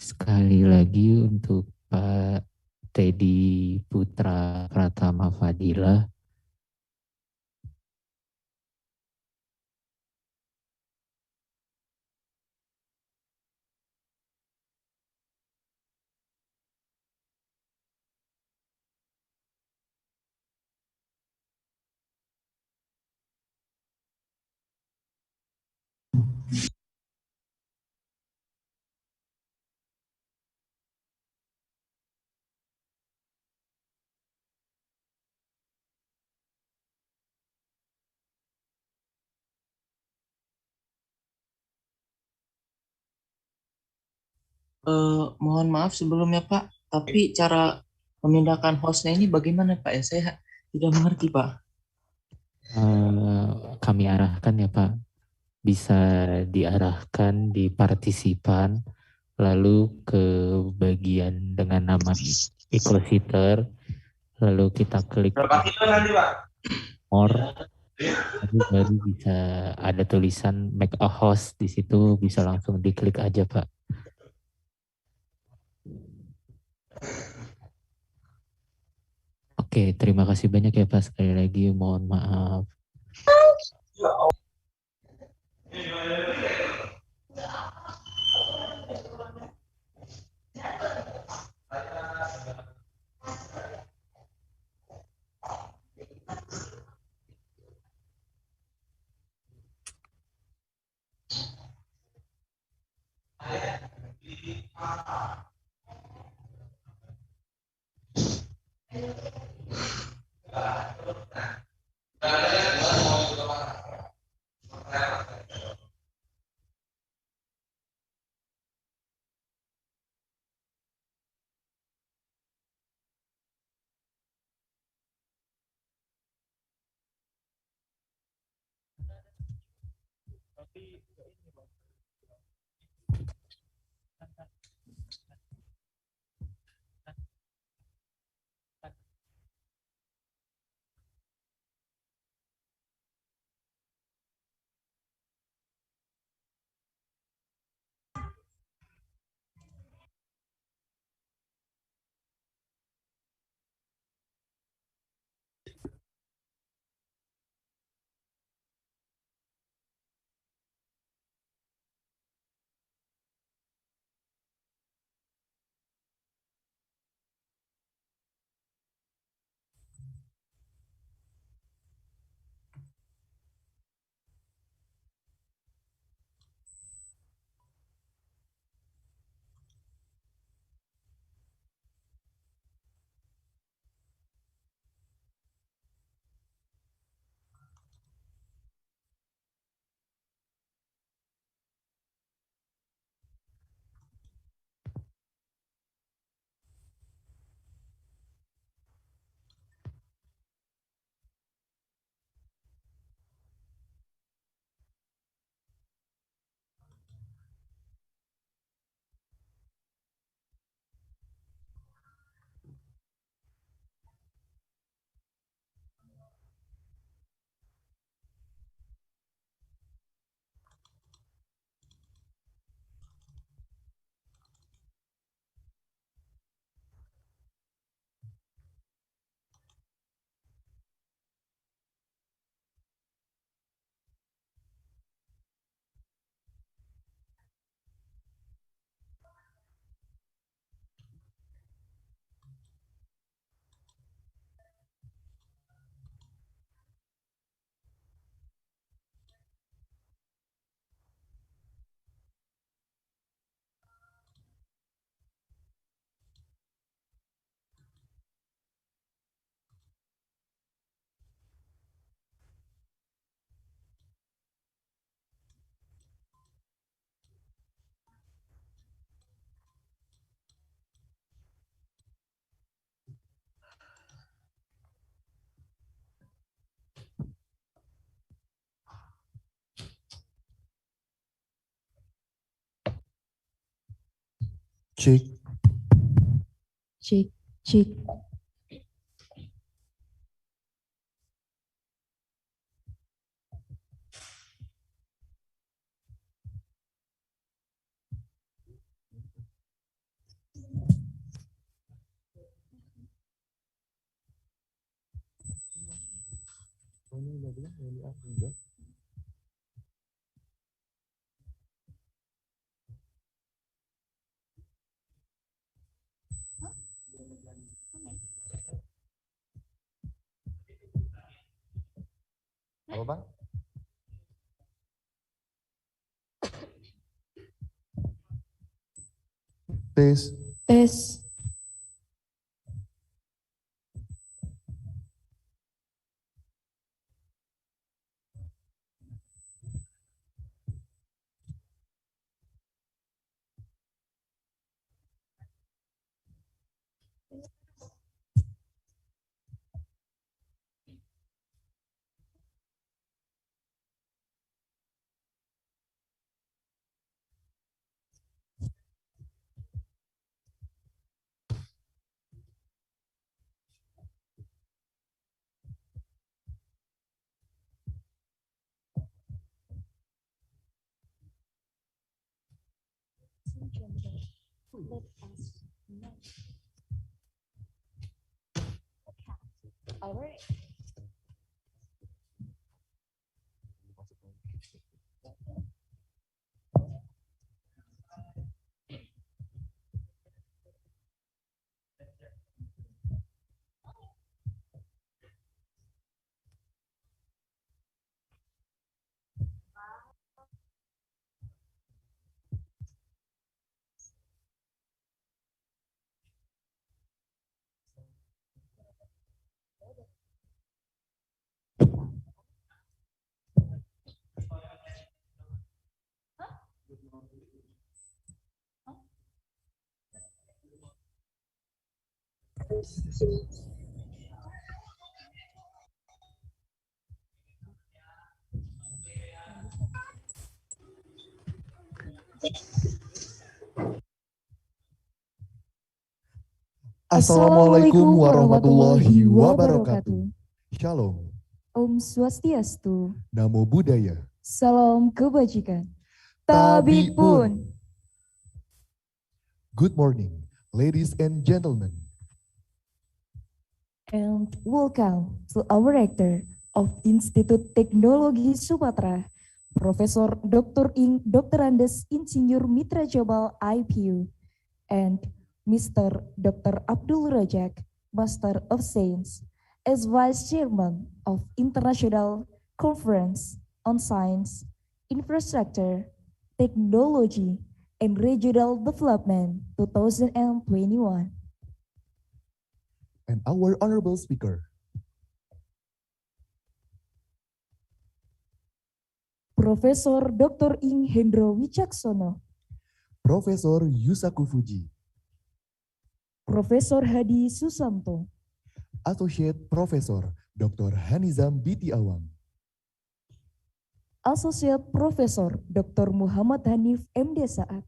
Sekali lagi untuk Pak Teddy Putra Pratama Fadilah. Mohon maaf sebelumnya Pak, tapi cara memindahkan hostnya ini bagaimana Pak ya? Saya tidak mengerti Pak. Kami arahkan ya Pak, bisa diarahkan di partisipan, lalu ke bagian dengan nama Icositer, lalu kita klik Berapa kilo nanti Pak? more, lalu baru bisa ada tulisan make a host di situ, bisa langsung diklik aja Pak. Oke, terima kasih banyak ya Pak. Sekali lagi mohon maaf. Cek, Cek, cek. Apa bang? Tes. Tes. Alright. Assalamualaikum warahmatullahi wabarakatuh. Shalom. Om Swastiastu. Namo Buddhaya. Salam kebajikan. Tabi Tabi pun. Good morning, ladies and gentlemen. And welcome to our rector of Institut Teknologi Sumatera, Profesor Dr. Dr. Andes Insinyur Mitra Jabal IPU, and Mr. Dr. Abdul Rajak, Master of Science, as Vice Chairman of International Conference on Science, Infrastructure, Technology, and Regional Development 2021. And our honorable speaker, Profesor Dr. Ing Hendro Wicaksono, Profesor Yusaku Fuji, Profesor Hadi Susanto, Associate Professor Dr. Hanizam Biti Awang, Associate Profesor Dr. Muhammad Hanif MD Saad,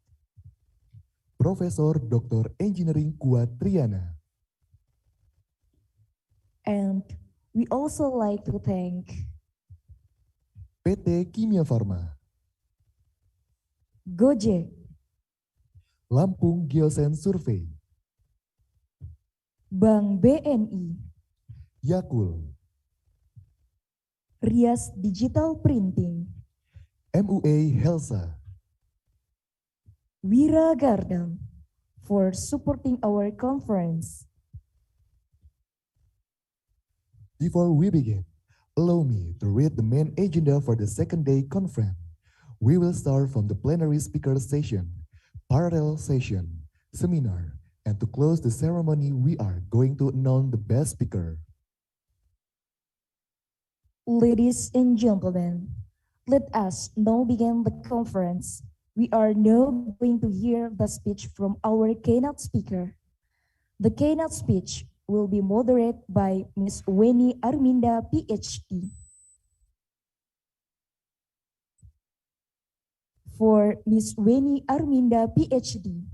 Profesor Dr. Engineering Kuat Triana, and we also like to thank PT Kimia Farma, Gojek, Lampung Geosen Survey, Bank BNI, Yakul, Rias Digital Printing, MUA Helsa, Wira Garden for supporting our conference. Before we begin, allow me to read the main agenda for the second day conference. We will start from the plenary speaker session, parallel session, seminar, and to close the ceremony, we are going to announce the best speaker. Ladies and gentlemen, let us now begin the conference. We are now going to hear the speech from our keynote speaker. The keynote speech will be moderated by Ms. Weni Arminda, PhD. For Ms. Weni Arminda, PhD.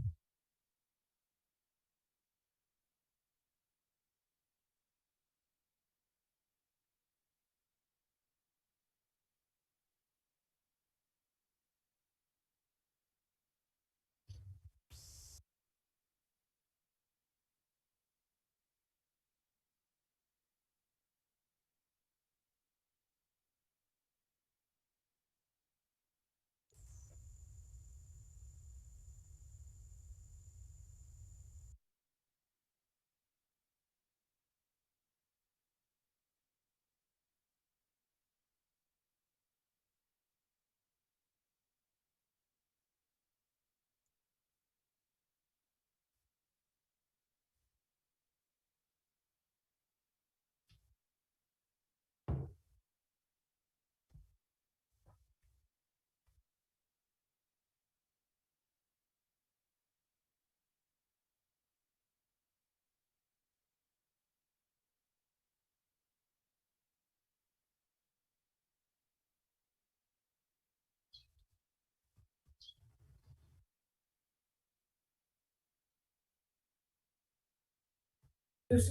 Okay,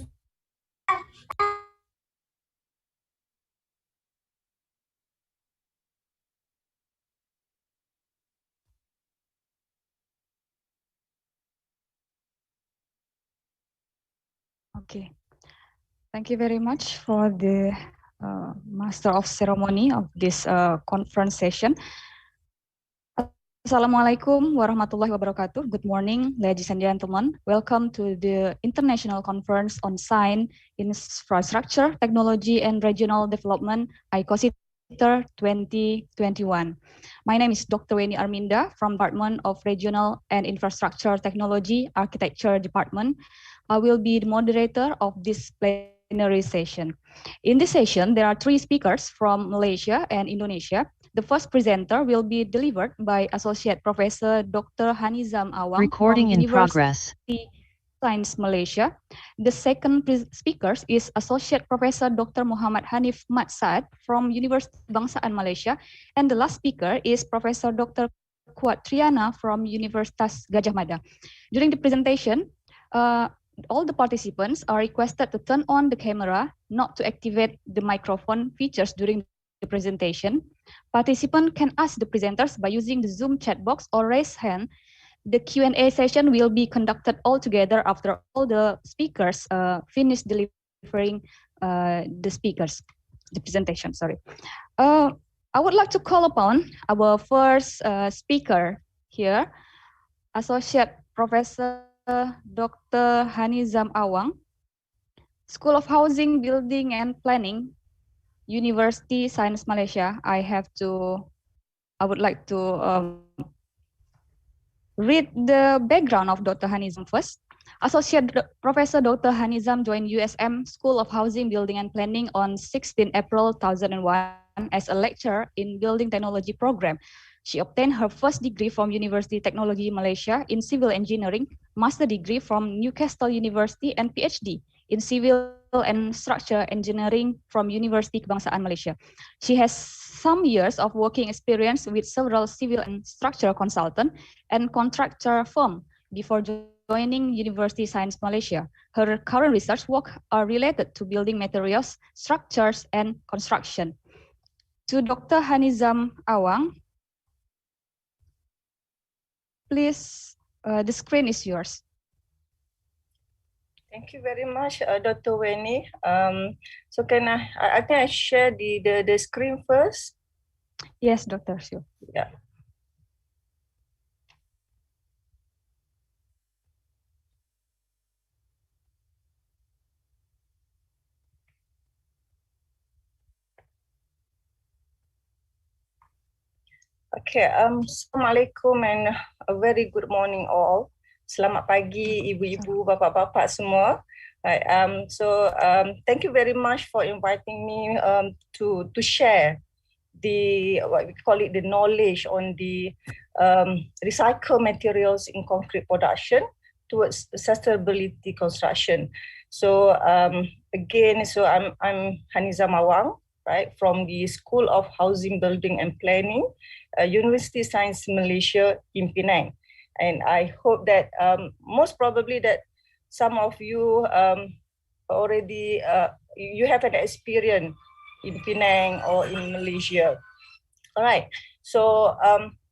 thank you very much for the master of ceremony of this conference session. Assalamualaikum warahmatullahi wabarakatuh. Good morning, ladies and gentlemen. Welcome to the International Conference on Science, Infrastructure, Technology, and Regional Development, Icositer 2021. My name is Dr. Weni Arminda from Department of Regional and Infrastructure Technology, Architecture Department. I will be the moderator of this plenary session. In this session, there are 3 speakers from Malaysia and Indonesia. The first presenter will be delivered by Associate Professor Dr. Hanizam Awang Recording from in progress. University Science Malaysia. The second speaker is Associate Professor Dr. Mohamed Hanif Matsad from University Bangsaan Malaysia. And the last speaker is Professor Dr. Kuat Triana from Universitas Gajah Mada. During the presentation, all the participants are requested to turn on the camera, not to activate the microphone features during the presentation. Participants can ask the presenters by using the Zoom chat box or raise hand. The Q&A session will be conducted all together after all the speakers finish delivering the presentation. Sorry. I would like to call upon our first speaker here, Associate Professor Dr. Hanizam Awang, School of Housing, Building and Planning, University Science Malaysia. I would like to read the background of Dr. Hanizam first. Associate Professor Dr. Hanizam joined USM School of Housing, Building and Planning on 16 April 2001 as a lecturer in Building Technology program. She obtained her first degree from University Technology Malaysia in Civil Engineering, master degree from Newcastle University, and PhD in Civil and Structure Engineering from University Kebangsaan Malaysia. She has some years of working experience with several civil and structural consultant and contractor firm before joining University Science Malaysia. Her current research work are related to building materials, structures, and construction. To Dr. Hanizam Awang, please, the screen is yours. Thank you very much, Dr. Weni. So can I think I share the screen first? Yes, Doctor, sure. Yeah. Okay, Assalamualaikum and a very good morning all. Selamat pagi ibu-ibu, bapak-bapak semua. Right, thank you very much for inviting me to share the what we call it the knowledge on the recycled materials in concrete production towards sustainability construction. So again, so I'm Hanizam Awang, right, from the School of Housing, Building and Planning, University Science Malaysia in Penang. And I hope that most probably that some of you already you have an experience in Penang or in Malaysia. All right. So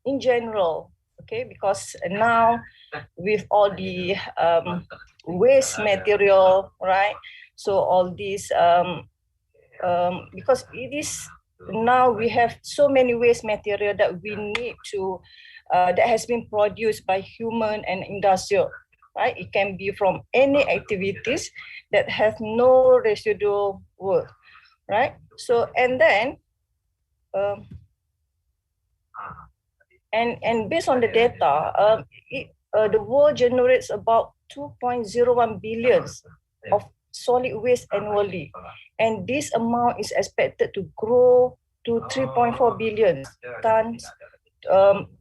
in general, okay, because now with all the waste material, right? So all these because it is now we have so many waste material that we need to that has been produced by human and industrial, right? It can be from any activities that have no residual work, right? So and then and based on the data, the world generates about 2.01 billion of solid waste annually, and this amount is expected to grow to 3.4 billion tons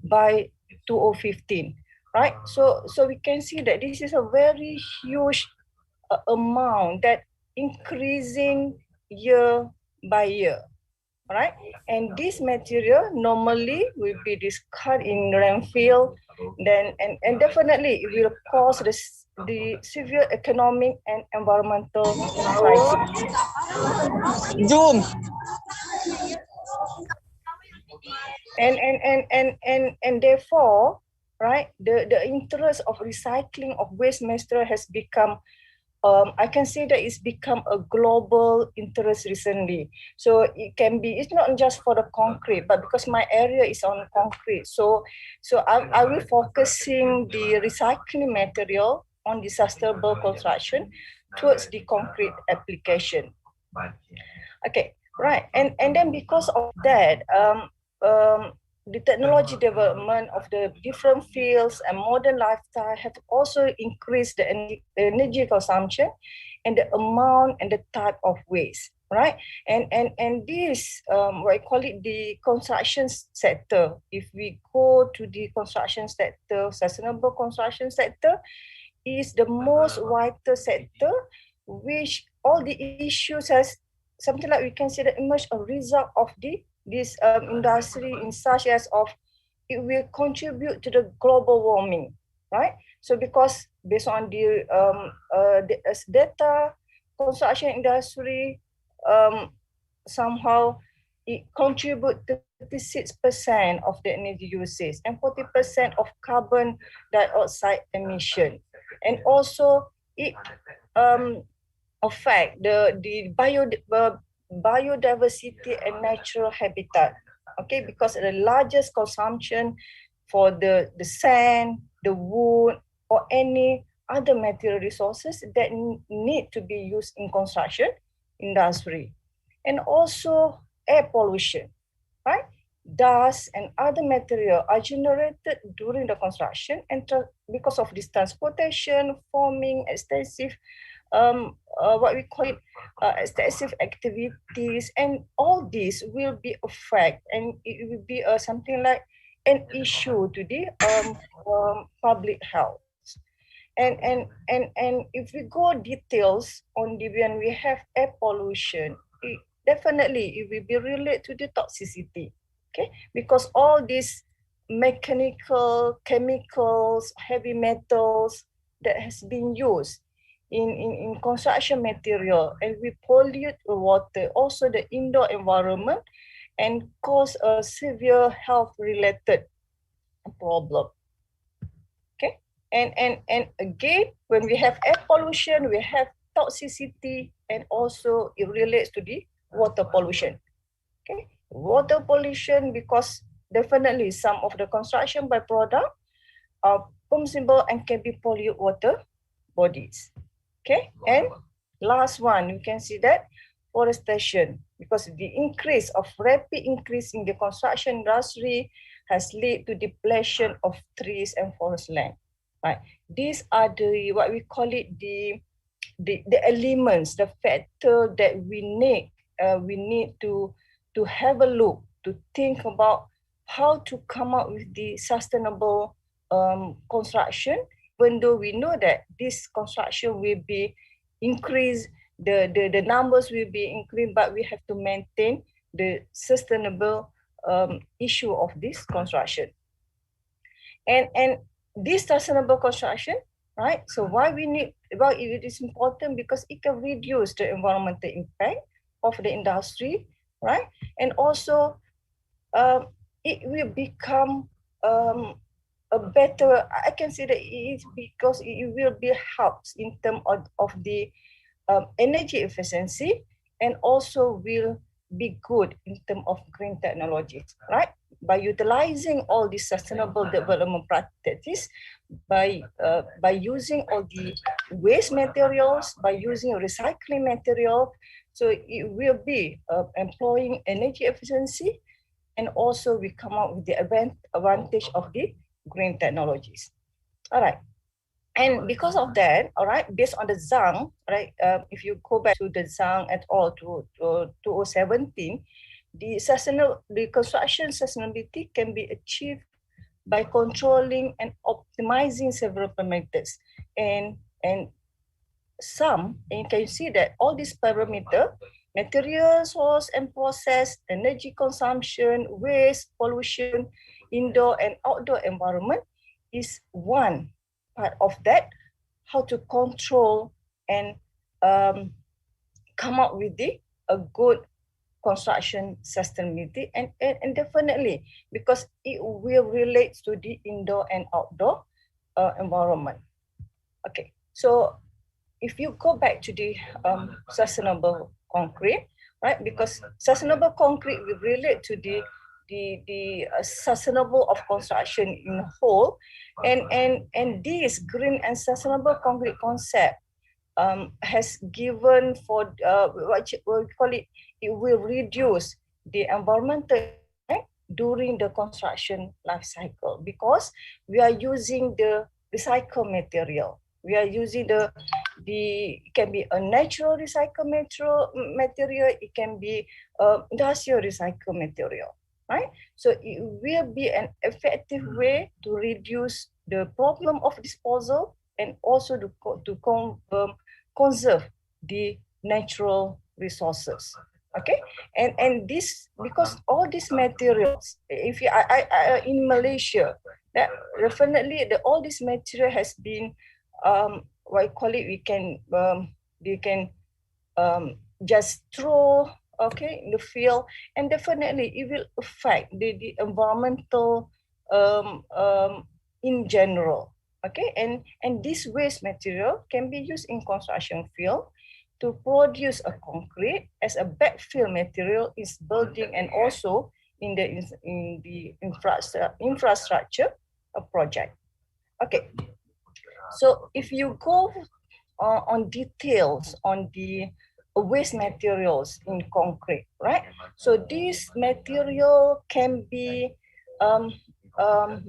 by 2015, right? So we can see that this is a very huge amount that increasing year by year, right? And this material normally will be discarded in landfill, then and definitely it will cause this the severe economic and environmental crisis. Zoom. And therefore, right, the interest of recycling of waste material has become, I can say that it's become a global interest recently. So it can be, it's not just for the concrete, but because my area is on concrete, so I will focusing the recycling material on the sustainable construction towards the concrete application. Okay, right, and then because of that, the technology development of the different fields and modern lifestyle have also increased the energy consumption and the amount and the type of waste, right? And this, what I call it, the construction sector. If we go to the construction sector, sustainable construction sector is the most vital sector, which all the issues has something like we can say that emerge a result of this industry in such as of it will contribute to the global warming, right? So because based on the data, construction industry somehow it contribute 36% of the energy usage and 40% of carbon dioxide emission, and also it affect the biodiversity and natural habitat. Okay, because the largest consumption for the sand, the wood, or any other material resources that need to be used in construction industry. And also air pollution, right? Dust and other material are generated during the construction, and because of this transportation, forming, extensive what we call it, extensive activities, and all this will be affect, and it will be something like an issue to the public health. And if we go details on the when we have air pollution, definitely it will be related to the toxicity. Okay, because all these mechanical, chemicals, heavy metals that has been used in construction material, and we pollute the water, also the indoor environment, and cause a severe health related problem. Okay, and again, when we have air pollution, we have toxicity, and also it relates to the water pollution. Okay, water pollution, because definitely some of the construction byproduct are permissible and can be pollute water bodies. Okay, and last one, you can see that forestation, because the rapid increase in the construction industry has led to depletion of trees and forest land. Right, these are the what we call it the elements, the factor that we need to have a look, to think about how to come up with the sustainable construction, even though we know that this construction will be increased, the numbers will be increased, but we have to maintain the sustainable issue of this construction. And this sustainable construction, right? So why it is important, because it can reduce the environmental impact of the industry, right? And also it will become a better, I can say that it is because it will be helps in terms of the energy efficiency, and also will be good in terms of green technologies, right? By utilizing all these sustainable development practices, by using all the waste materials, by using recycling material, so it will be employing energy efficiency, and also we come out with the advantage of the green technologies. All right. And because of that, all right, based on the Zhang, right, if you go back to the Zhang et al. to 2017, the construction sustainability can be achieved by controlling and optimizing several parameters. And you can see that all these parameters, material source and process, energy consumption, waste, pollution, indoor and outdoor environment, is one part of that. how to control and come up with a good construction sustainability, and definitely because it will relate to the indoor and outdoor environment. Okay, so if you go back to the sustainable concrete, right? Because sustainable concrete will relate to the sustainable of construction in whole, and this green and sustainable concrete concept has given for what we call it. It will reduce the environmental impact during the construction life cycle, because we are using the recycled material. We are using it can be a natural recycled material, it can be industrial recycled material, right? So it will be an effective way to reduce the problem of disposal, and also to conserve the natural resources. Okay, and this, because all these materials, if you in Malaysia, that definitely all this material has been what I call it, we can just throw, okay, in the field, and definitely it will affect the environmental in general. Okay, and this waste material can be used in construction field to produce a concrete as a backfill material in building, and also in the infrastructure project. Okay, so if you go on details on the waste materials in concrete, right? So this material can be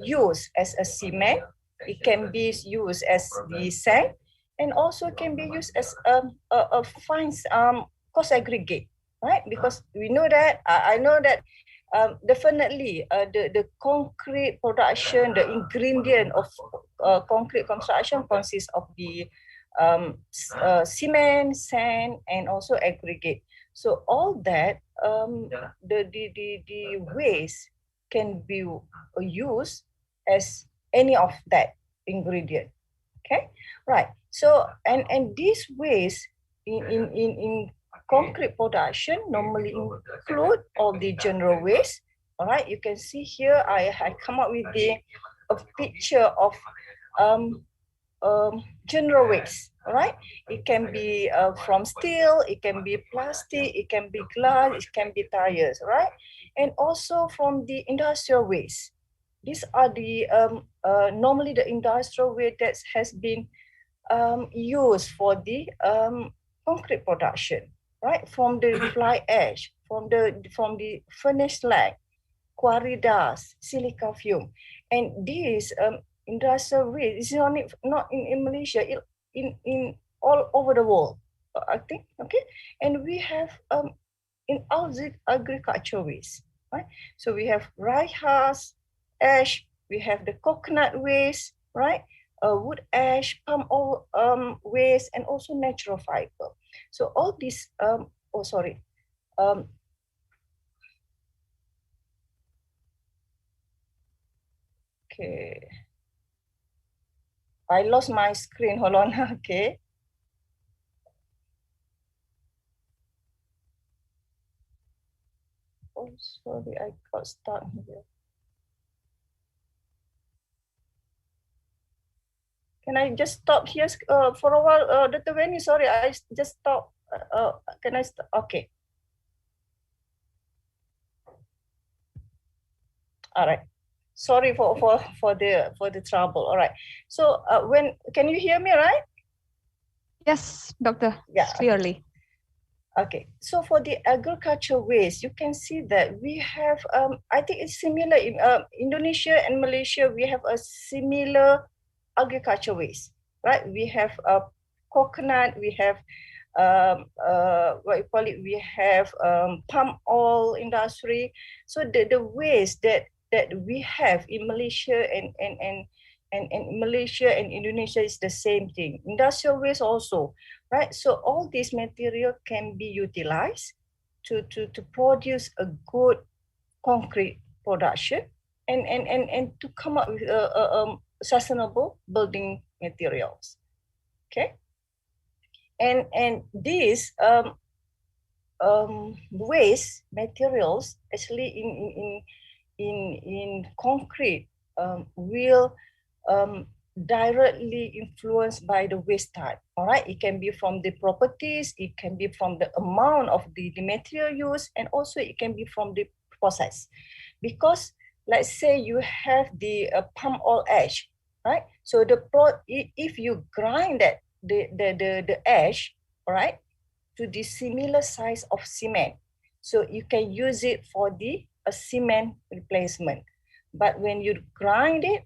used as a cement, it can be used as the sand, and also can be used as a fine cost aggregate, right? Because we know that, I know that definitely the concrete production, the ingredient of concrete construction consists of the cement, sand, and also aggregate. So all that, the waste can be used as any of that ingredient. Okay, right. So and this waste in concrete production normally include all the general waste. All right, you can see here I come up with a picture of general waste. All right, it can be from steel, it can be plastic, it can be glass, it can be tires, right? And also from the industrial waste. These are the normally the industrial waste that has been used for the concrete production, right? From the fly ash, from the furnace slag, quarry dust, silica fume, and these industrial waste is not in Malaysia, in all over the world, I think. Okay, and we have in our agriculture waste, right? So we have rice husk, ash, we have the coconut waste, right? Wood ash, palm oil waste, and also natural fiber. So all these, okay. I lost my screen, hold on, okay. Oh, sorry, I got stuck here. Can I just stop here for a while, Dr. Wendy? Sorry, I just stop. Can I stop? Okay. All right. Sorry for the trouble. All right. So can you hear me, right? Yes, doctor. Yeah. Clearly. Okay. So for the agriculture waste, you can see that we have. I think it's similar in Indonesia and Malaysia. We have a similar agriculture waste, right? We have coconut. We have what you call it? We have palm oil industry. So the waste that we have in Malaysia and Malaysia and Indonesia is the same thing. Industrial waste also, right? So all this material can be utilized to produce a good concrete production and to come up with sustainable building materials. Okay, and these waste materials actually in concrete will directly influenced by the waste type. All right, it can be from the properties, it can be from the amount of the material used, and also it can be from the process. Because let's say you have the palm oil ash, right? So if you grind that the ash, all right, to the similar size of cement, so you can use it for the cement replacement. But when you grind it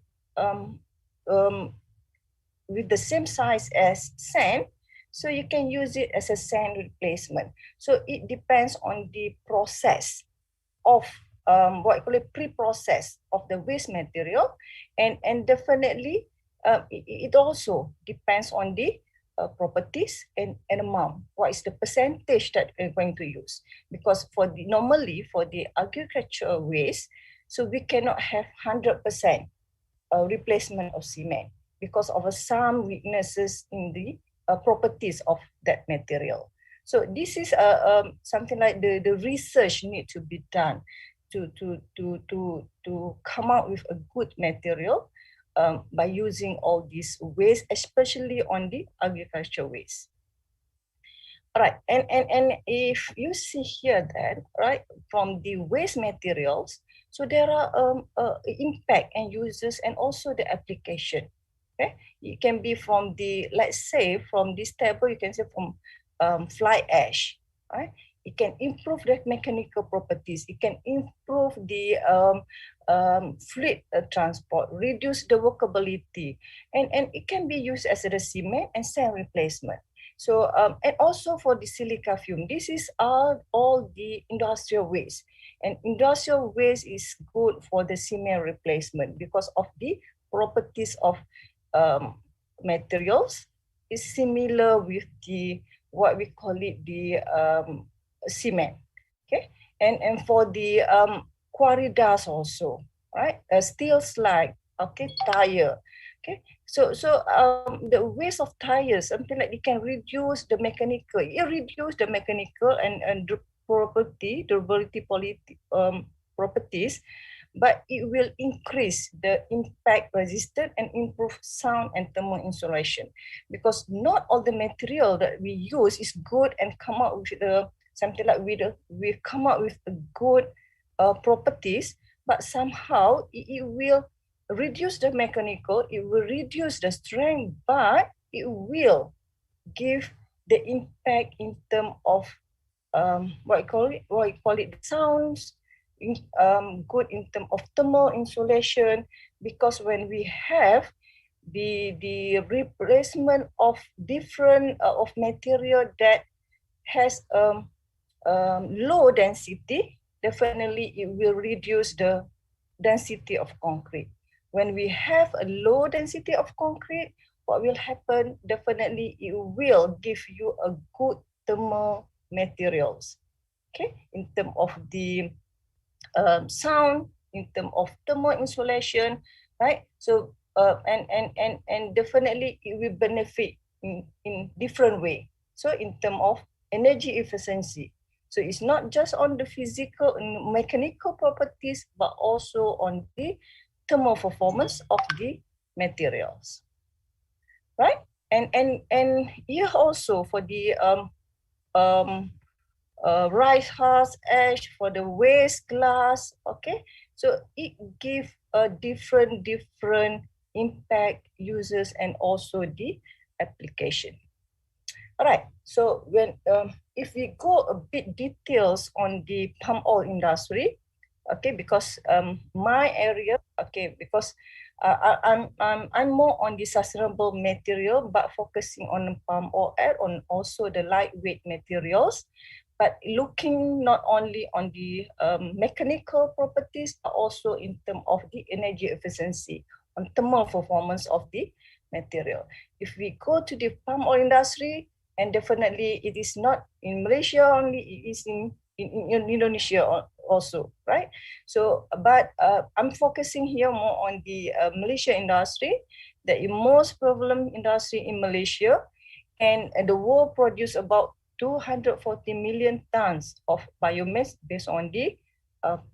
with the same size as sand, so you can use it as a sand replacement. So it depends on the process of what I call it pre-process of the waste material, and definitely it also depends on the properties and amount. What is the percentage that we're going to use? Because normally for the agricultural waste, so we cannot have 100% replacement of cement because of some weaknesses in the properties of that material. So this is something like the research need to be done to come out with a good material by using all these waste, especially on the agricultural waste. All right, and if you see here then, right, from the waste materials, so there are impact and uses and also the application. Okay, it can be from the, let's say from this table, you can say from fly ash, right? It can improve the mechanical properties. It can improve the fluid transport, reduce the workability, and it can be used as a cement and sand replacement. So and also for the silica fume, this is all the industrial waste, and industrial waste is good for the cement replacement because of the properties of materials is similar with the what we call it the cement. Okay, and for the quarry dust also, right? Steel slag, okay, tire. Okay, so the waste of tires, something like it can reduce the mechanical, and durability properties, but it will increase the impact resistant and improve sound and thermal insulation, because not all the material that we use is good and come out with something like we come out with a good properties, but somehow it will reduce the mechanical, it will reduce the strength, but it will give the impact in terms of what I call it sounds, good in terms of thermal insulation, because when we have the replacement of different of material that has low density, definitely it will reduce the density of concrete. When we have a low density of concrete, what will happen? Definitely it will give you a good thermal materials, okay, in terms of the sound, in terms of thermal insulation, right? So and definitely it will benefit in different way. So in terms of energy efficiency, so it's not just on the physical and mechanical properties, but also on the thermal performance of the materials, right? And here also for the rice husk ash, for the waste glass, okay, so it gives a different impact, uses, and also the application. All right, so when if we go a bit details on the palm oil industry, okay, because my area, okay, because I'm more on the sustainable material, but focusing on palm oil and on also the lightweight materials, but looking not only on the mechanical properties, but also in terms of the energy efficiency, on thermal performance of the material. If we go to the palm oil industry, and definitely it is not in Malaysia only, it is in Indonesia also, right? So, but I'm focusing here more on the Malaysia industry. The most prevalent industry in Malaysia and the world produce about 240 million tons of biomass based on the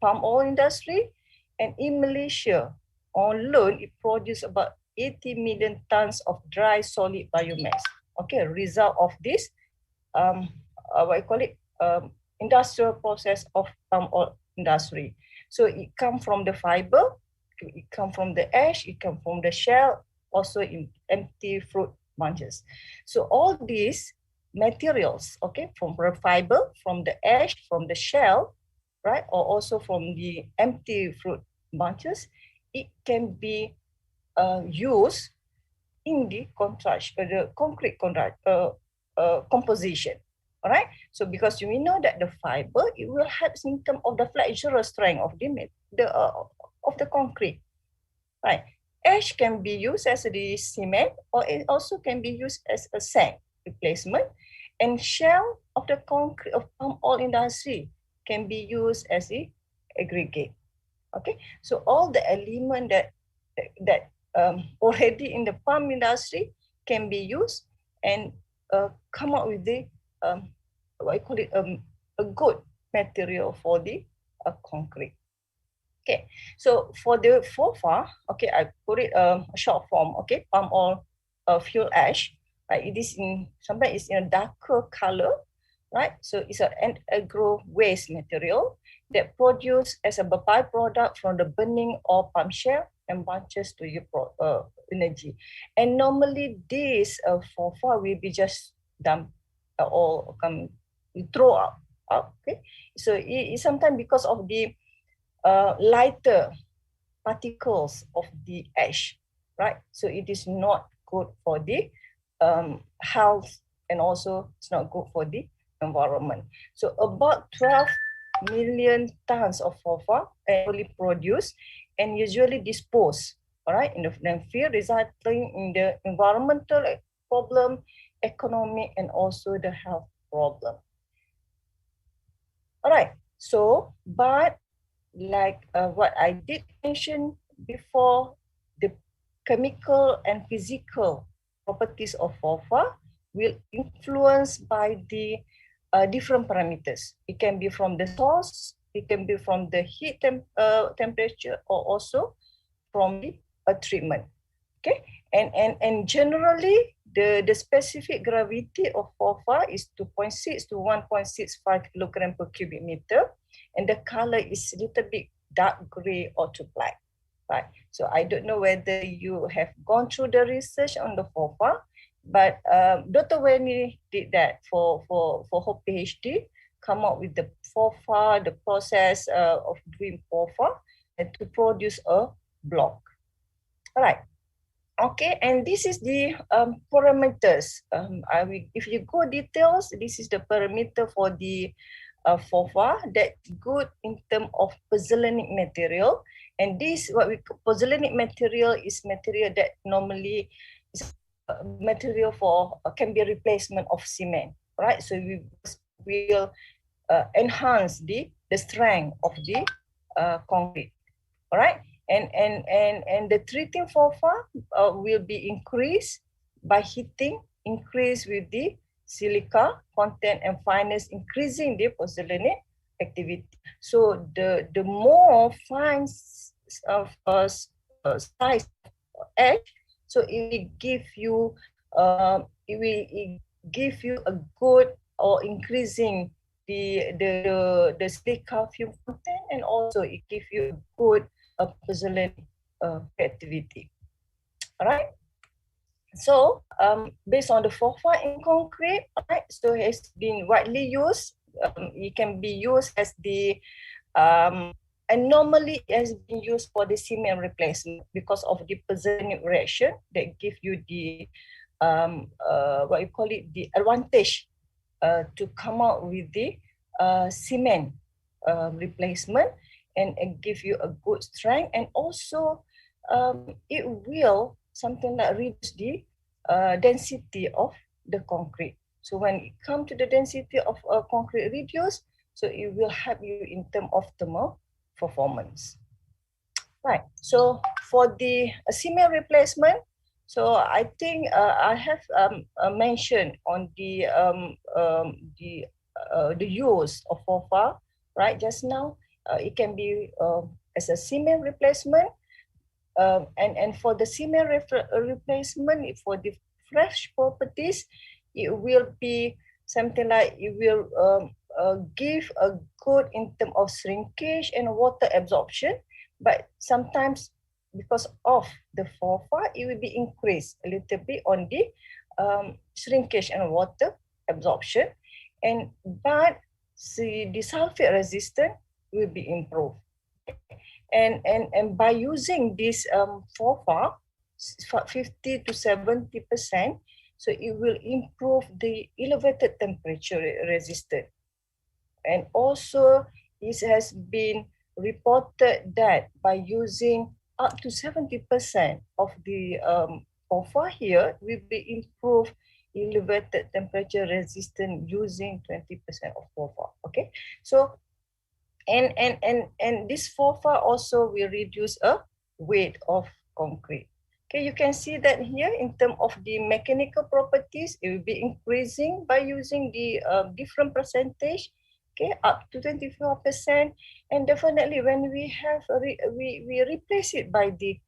palm oil industry. And in Malaysia alone, it produces about 80 million tons of dry solid biomass. Okay, result of this, what I call it, industrial process of palm oil industry. So it comes from the fiber, it comes from the ash, it comes from the shell, also in empty fruit bunches. So all these materials, okay, from the fiber, from the ash, from the shell, right, or also from the empty fruit bunches, it can be used in the concrete composition. All right. So because we know that the fiber, it will help in terms of the flexural strength of the concrete. Right. Ash can be used as the cement, or it also can be used as a sand replacement. And shell of the concrete of palm oil industry can be used as the aggregate. Okay. So all the element that already in the palm industry can be used and come up with the what I call it, a good material for the concrete. Okay, so for the FOFA, okay, I put it a short form. Okay, palm oil fuel ash. Right, it is sometimes it's in a darker color, right? So it's an agro waste material that produced as a byproduct from the burning of palm shell and bunches to your energy. And normally this FOFA will be just dumped or throw out. Okay, so it sometimes because of the lighter particles of the ash, right? So it is not good for the health, and also it's not good for the environment. So about 12 million tons of FOFA annually produced and usually disposed, all right, in the landfill, resulting in the environmental problem, economic, and also the health problem. All right, so, but like what I did mention before, the chemical and physical properties of FOFA will influence by the different parameters. It can be from the source, it can be from the heat temperature, or also from the treatment. Okay, and generally the specific gravity of FOFA is 2.6 to 1.65 kilogram per cubic meter, and the color is a little bit dark gray or to black, right? So I don't know whether you have gone through the research on the FOFA, but Dr. Wendy did that for her PhD, come up with the FOFA, the process of doing FOFA, and to produce a block. All right. Okay, and this is the parameters. If you go details, this is the parameter for the FOFA that good in terms of pozzolanic material. And this, what we call pozzolanic material, is material that normally is material for can be a replacement of cement, right? So we will enhance the strength of the concrete, all right? And the treating FOFA will be increased by heating, increase with the silica content and fineness, increasing the pozzolanic activity. So the more fine size of ash, so it will give you a good or increasing the silica fume content, and also it gives you a good pozzolanic activity. All right. So based on the FOFA in concrete, right, so it has been widely used. It can be used as the and normally it has been used for the cement replacement because of the pozzolanic reaction that give you the what you call it, the advantage to come out with the cement replacement, and give you a good strength, and also it will something like reduce the density of the concrete. So when it comes to the density of concrete reduce, so it will help you in terms of thermal performance. Right. So for the cement replacement, So I think I have mentioned on the use of FOFA, right? Just now, it can be as a cement replacement, and for the cement replacement, for the fresh properties, it will be something like it will give a good in terms of shrinkage and water absorption, but sometimes because of the FOFA, it will be increased a little bit on the shrinkage and water absorption, but the sulfate resistance will be improved. And by using this FOFA, 50 to 70%, so it will improve the elevated temperature resistance. And also, it has been reported that by using up to 70% of the FOFA here, will be improved elevated temperature resistance using 20% of FOFA. Okay, so and this FOFA also will reduce a weight of concrete. Okay, you can see that here in terms of the mechanical properties, it will be increasing by using the different percentage, okay, up to 24%. And definitely when we have we replace it by the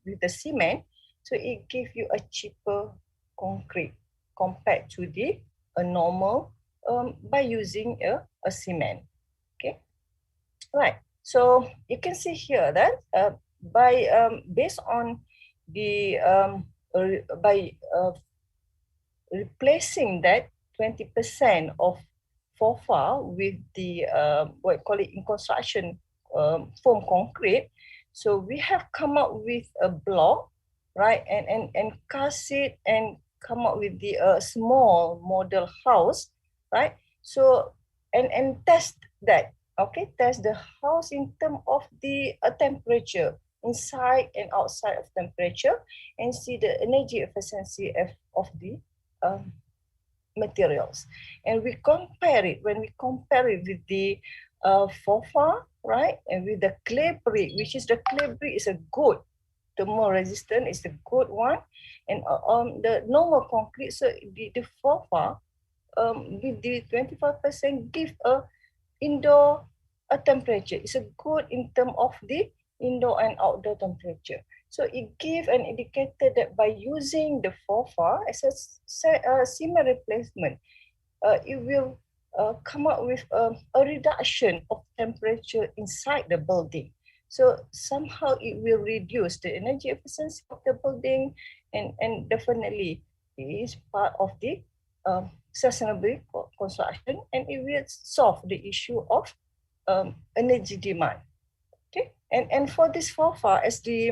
with the cement, so it gives you a cheaper concrete compared to the normal by using a cement. Okay, right. So you can see here that by based on the replacing that 20% of FOFA with the what call it in construction foam concrete, so we have come up with a block, right, and cast it and come up with the small model house, right? So and test that, okay, test the house in terms of the temperature inside and outside of temperature, and see the energy efficiency of the materials. And we compare it, when we compare it with the FOFA, right, and with the clay brick, which is the clay brick is a good thermal resistant, is a good one, and the normal concrete, so the FOFA with the 25% give a indoor temperature. It's a good in terms of the indoor and outdoor temperature. So it gives an indicator that by using the FOFA as a cement replacement, it will come up with a reduction of temperature inside the building. So somehow it will reduce the energy efficiency of the building, and definitely it is part of the sustainable construction, and it will solve the issue of energy demand. Okay, and for this FOFA as the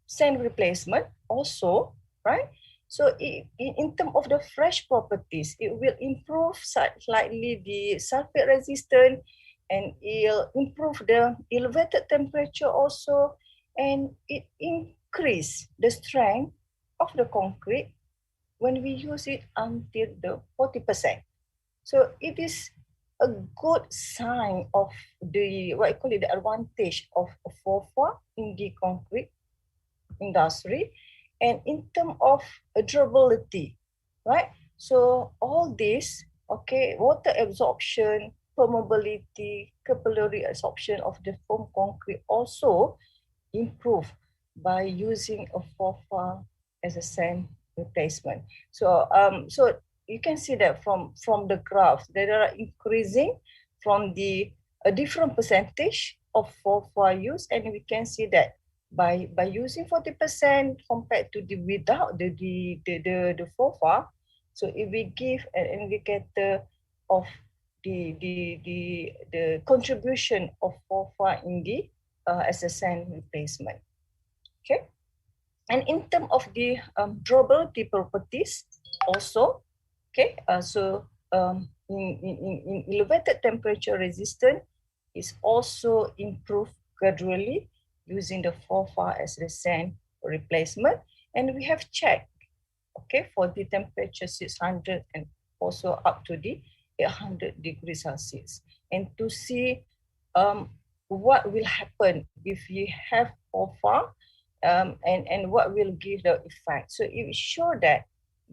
sand replacement also, right? So in terms of the fresh properties, it will improve slightly the sulfate resistance, and it'll improve the elevated temperature also, and it increase the strength of the concrete when we use it until the 40%. So it is a good sign of the, what I call it, the advantage of FOFA in the concrete industry. And in terms of durability, right? So all this, okay, water absorption, permeability, capillary absorption of the foam concrete also improve by using a FOFA as a sand replacement. So so you can see that from the graphs, they are increasing from the a different percentage of FOFA use, and we can see that by using 40% compared to the without the FOFA, so it will give an indicator of the contribution of FOFA in the as a sand replacement. Okay, and in terms of the durability properties also, okay, so in elevated temperature resistance is also improved gradually using the FOFA as the sand replacement. And we have checked, okay, for the temperature 600 and also up to the 800 degrees Celsius, and to see what will happen if you have FOFA and what will give the effect. So it show that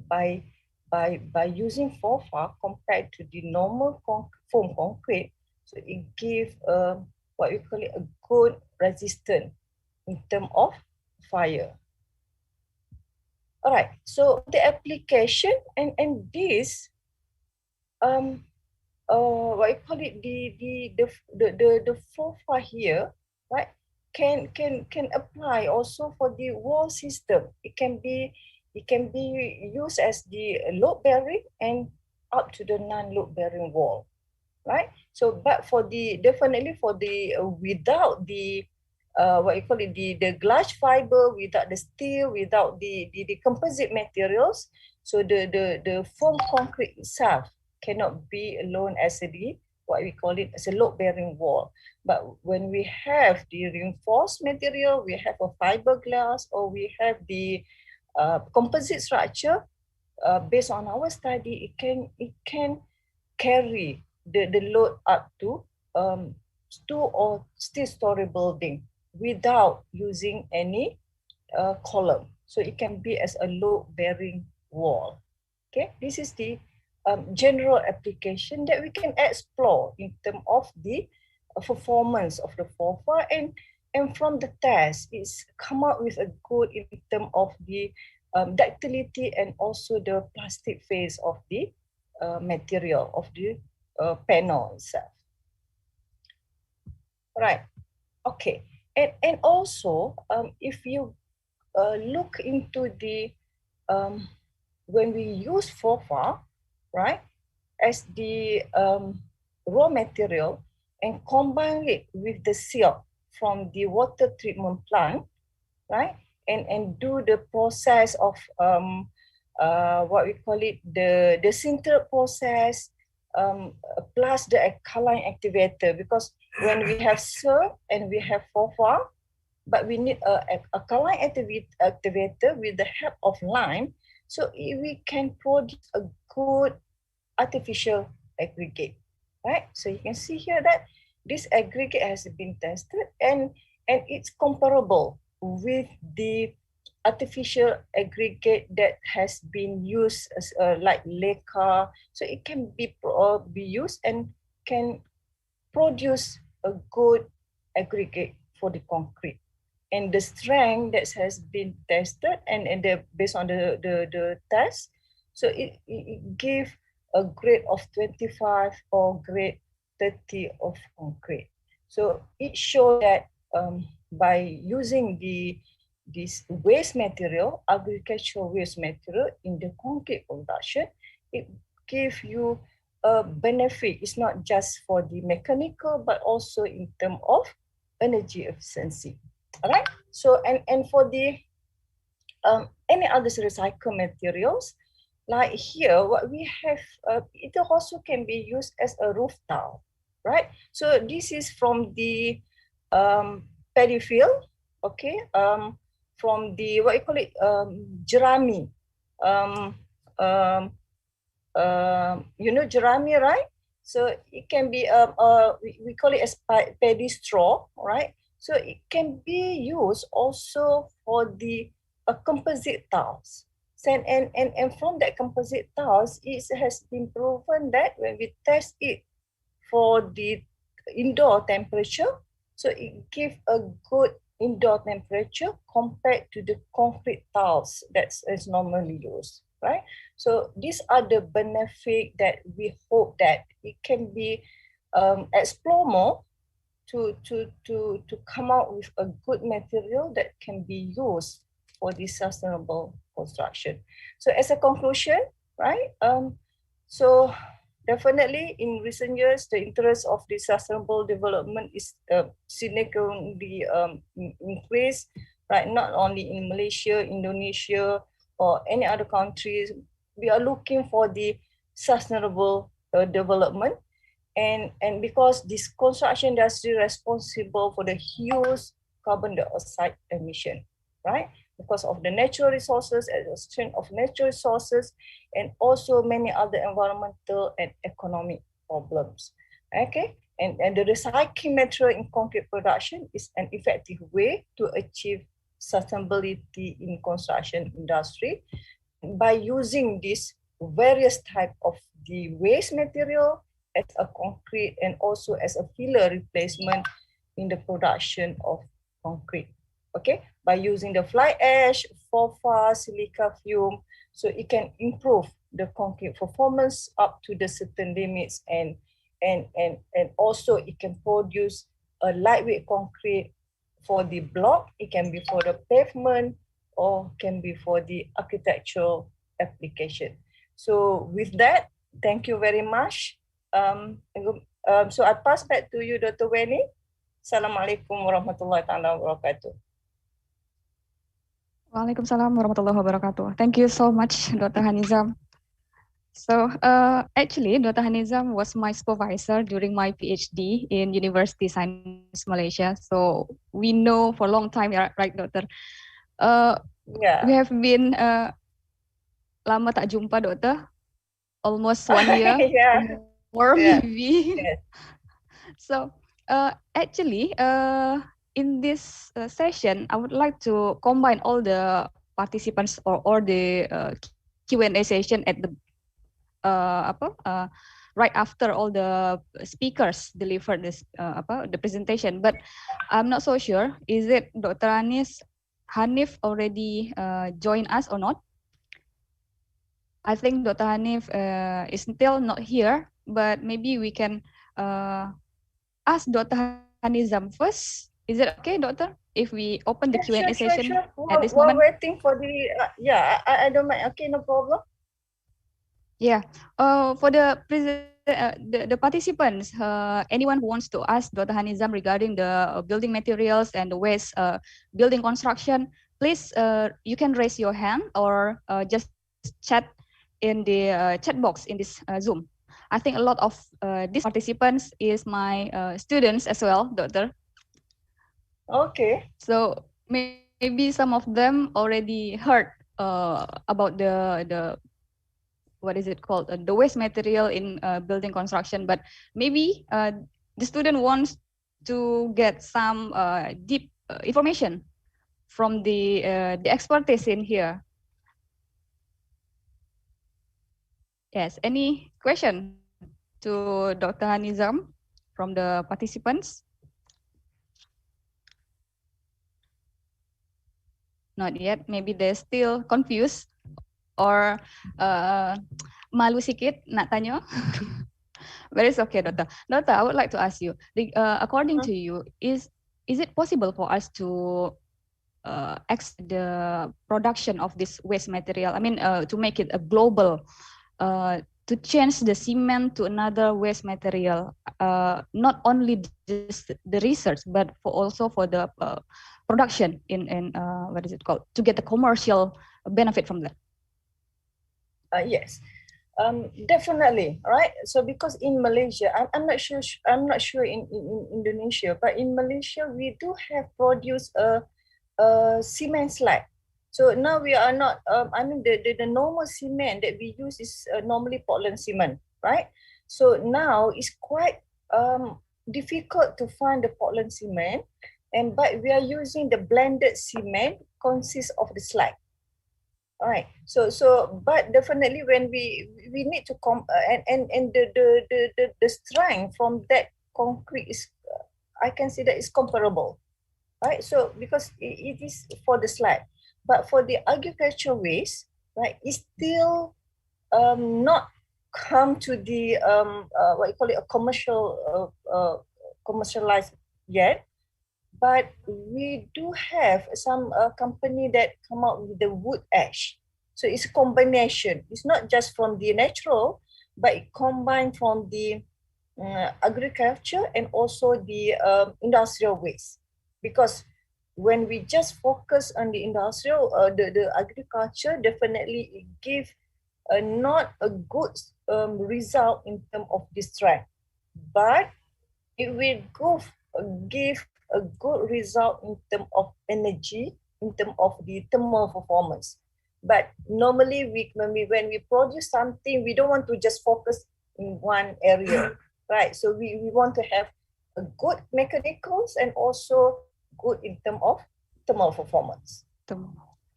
by using FOFA compared to the normal foam concrete, so it gives what we call it a good resistance in terms of fire. All right, so the application and this what you call it, the FOFA here, right, can apply also for the wall system. It can be used as the load bearing and up to the non-load bearing wall, right? So, but for the definitely for the without the what you call it, the glass fiber, without the steel, without the composite materials, so the foam concrete itself cannot be alone as the what we call it as a load bearing wall. But when we have the reinforced material, we have a fiberglass, or we have the composite structure, based on our study, it can carry the load up to 2 or 3-story building without using any column. So it can be as a load bearing wall. Okay, this is the general application that we can explore in terms of the performance of the FOFA, and from the test, it's come up with a good in terms of the ductility and also the plastic phase of the material of the panel itself. Right. Okay. And also, if you look into the when we use FOFA, right, as the raw material and combine it with the silt from the water treatment plant, right, and do the process of what we call it, the sinter process, plus the alkaline activator, because when we have silt and we have FOFA, but we need a alkaline activator with the help of lime, so we can produce a good artificial aggregate, right? So you can see here that this aggregate has been tested, and it's comparable with the artificial aggregate that has been used as like LECA. So it can be used and can produce a good aggregate for the concrete. And the strength that has been tested and based on the test, so it gave a grade of 25 or grade 30 of concrete. So it showed that by using this waste material, agricultural waste material in the concrete production, it gives you a benefit. It's not just for the mechanical, but also in terms of energy efficiency. All right. So and for the any other recycled materials, like here, what we have, it also can be used as a roof tile, right? So this is from the paddy field, okay, from the, what you call it, jerami. You know jerami, right? So it can be, we call it as paddy straw, right? So it can be used also for the composite tiles. And from that composite tiles, it has been proven that when we test it for the indoor temperature, so it gives a good indoor temperature compared to the concrete tiles that is normally used, right? So these are the benefits that we hope that it can be explored more to come out with a good material that can be used for this sustainable construction. So as a conclusion, right? So definitely in recent years, the interest of the sustainable development is significantly increased, right? Not only in Malaysia, Indonesia, or any other countries. We are looking for the sustainable development. And because this construction industry is responsible for the huge carbon dioxide emission, right? Because of the natural resources, exhaustion of natural resources, and also many other environmental and economic problems. Okay, and the recycling material in concrete production is an effective way to achieve sustainability in construction industry by using this various type of the waste material as a concrete and also as a filler replacement in the production of concrete. Okay, by using the fly ash, FOFA, silica fume, so it can improve the concrete performance up to the certain limits, and also it can produce a lightweight concrete for the block. It can be for the pavement or can be for the architectural application. So with that, thank you very much. So I pass back to you, Dr. Weni. Assalamualaikum warahmatullahi wabarakatuh. Waalaikumsalam warahmatullahi wabarakatuh. Thank you so much, Dr. Hanizam. So actually, Dr. Hanizam was my supervisor during my PhD in University Science Malaysia. So we know for a long time, right, Doctor? Yeah. We have been lama tak jumpa, Doctor. Almost 1 year. Yeah. Or Yeah. maybe. Yes. So actually, in this session, I would like to combine all the participants or the Q&A session at the right after all the speakers delivered this the presentation. But I'm not so sure. Is it Dr. Hanif already joined us or not? I think Dr. Hanif is still not here, but maybe we can ask Dr. Hanizam first. Is it okay, Doctor, if we open the Q&A session at this moment? We're waiting for the, I don't mind. Okay, no problem. Yeah, for the participants, anyone who wants to ask Dr. Hanizam regarding the building materials and the waste building construction, please, you can raise your hand or just chat in the chat box in this Zoom. I think a lot of these participants is my students as well, Doctor. Okay. So maybe some of them already heard about the what is it called, the waste material in building construction, but maybe the student wants to get some deep information from the expertise in here. Yes, any question to Dr. Hanizam from the participants? Not yet, maybe they're still confused or malu sikit nak tanya. But it's okay, Doctor. Doctor, I would like to ask you, according to you, is it possible for us to the production of this waste material? I mean, to make it a global, to change the cement to another waste material, not only just the research, but also for the production in what is it called, to get the commercial benefit from that? Yes, definitely, right? So because in Malaysia, I'm not sure in Indonesia, but in Malaysia we do have produced a cement slag. So now we are not. I mean, the normal cement that we use is normally Portland cement, right? So now it's quite difficult to find the Portland cement, but we are using the blended cement consists of the slag. All right. So but definitely when we need to and the strength from that concrete is, I can say that is comparable, right? So because it is for the slag, but for the agricultural waste, right, it's still not come to the what you call it, a commercialized yet. But we do have some company that come out with the wood ash. So it's a combination. It's not just from the natural, but it combined from the agriculture and also the industrial waste. Because when we just focus on the industrial, the agriculture, definitely it gives not a good result in terms of the strength. But it will give a good result in terms of energy, in terms of the thermal performance. But normally when we produce something, we don't want to just focus in one area, right? So we want to have a good mechanicals and also good in terms of thermal performance.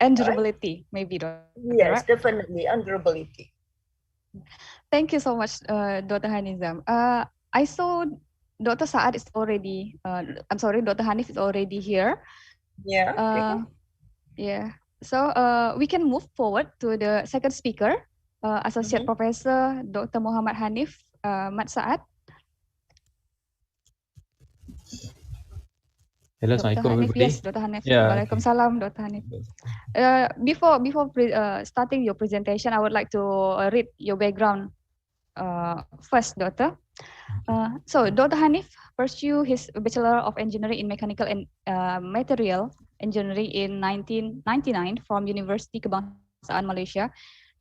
And durability, maybe, Doctor, Yes, right? definitely, and durability. Thank you so much, Dr. Hanizam. I saw Dr. Saad is already, I'm sorry, Dr. Hanif is already here. Yeah. Yeah. So we can move forward to the second speaker, Associate Professor Dr. Mohamed Hanif Mat Saad. Hello, Dr. Assalamualaikum Hanif, everybody. yes, Dr. Hanif. Yeah. Waalaikumsalam, Dr. Hanif. Before starting your presentation, I would like to read your background first, Doctor. So Dr. Hanif pursued his Bachelor of Engineering in Mechanical and Material Engineering in 1999 from University Kebangsaan Malaysia.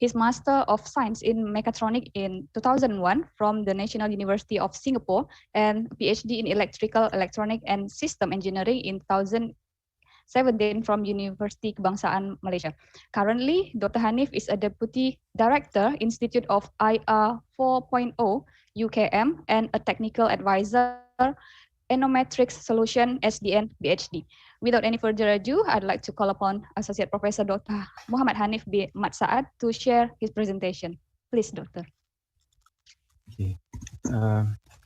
His Master of Science in Mechatronics in 2001 from the National University of Singapore and PhD in Electrical, Electronic and System Engineering in 2017 from University Kebangsaan Malaysia. Currently, Dr. Hanif is a Deputy Director, Institute of IR 4.0, UKM, and a Technical Advisor, Enometrics Solution, SDN, PhD. Without any further ado, I'd like to call upon Associate Professor Dr. Mohamed Hanif B. Mat Saad to share his presentation. Please, Doctor. Okay.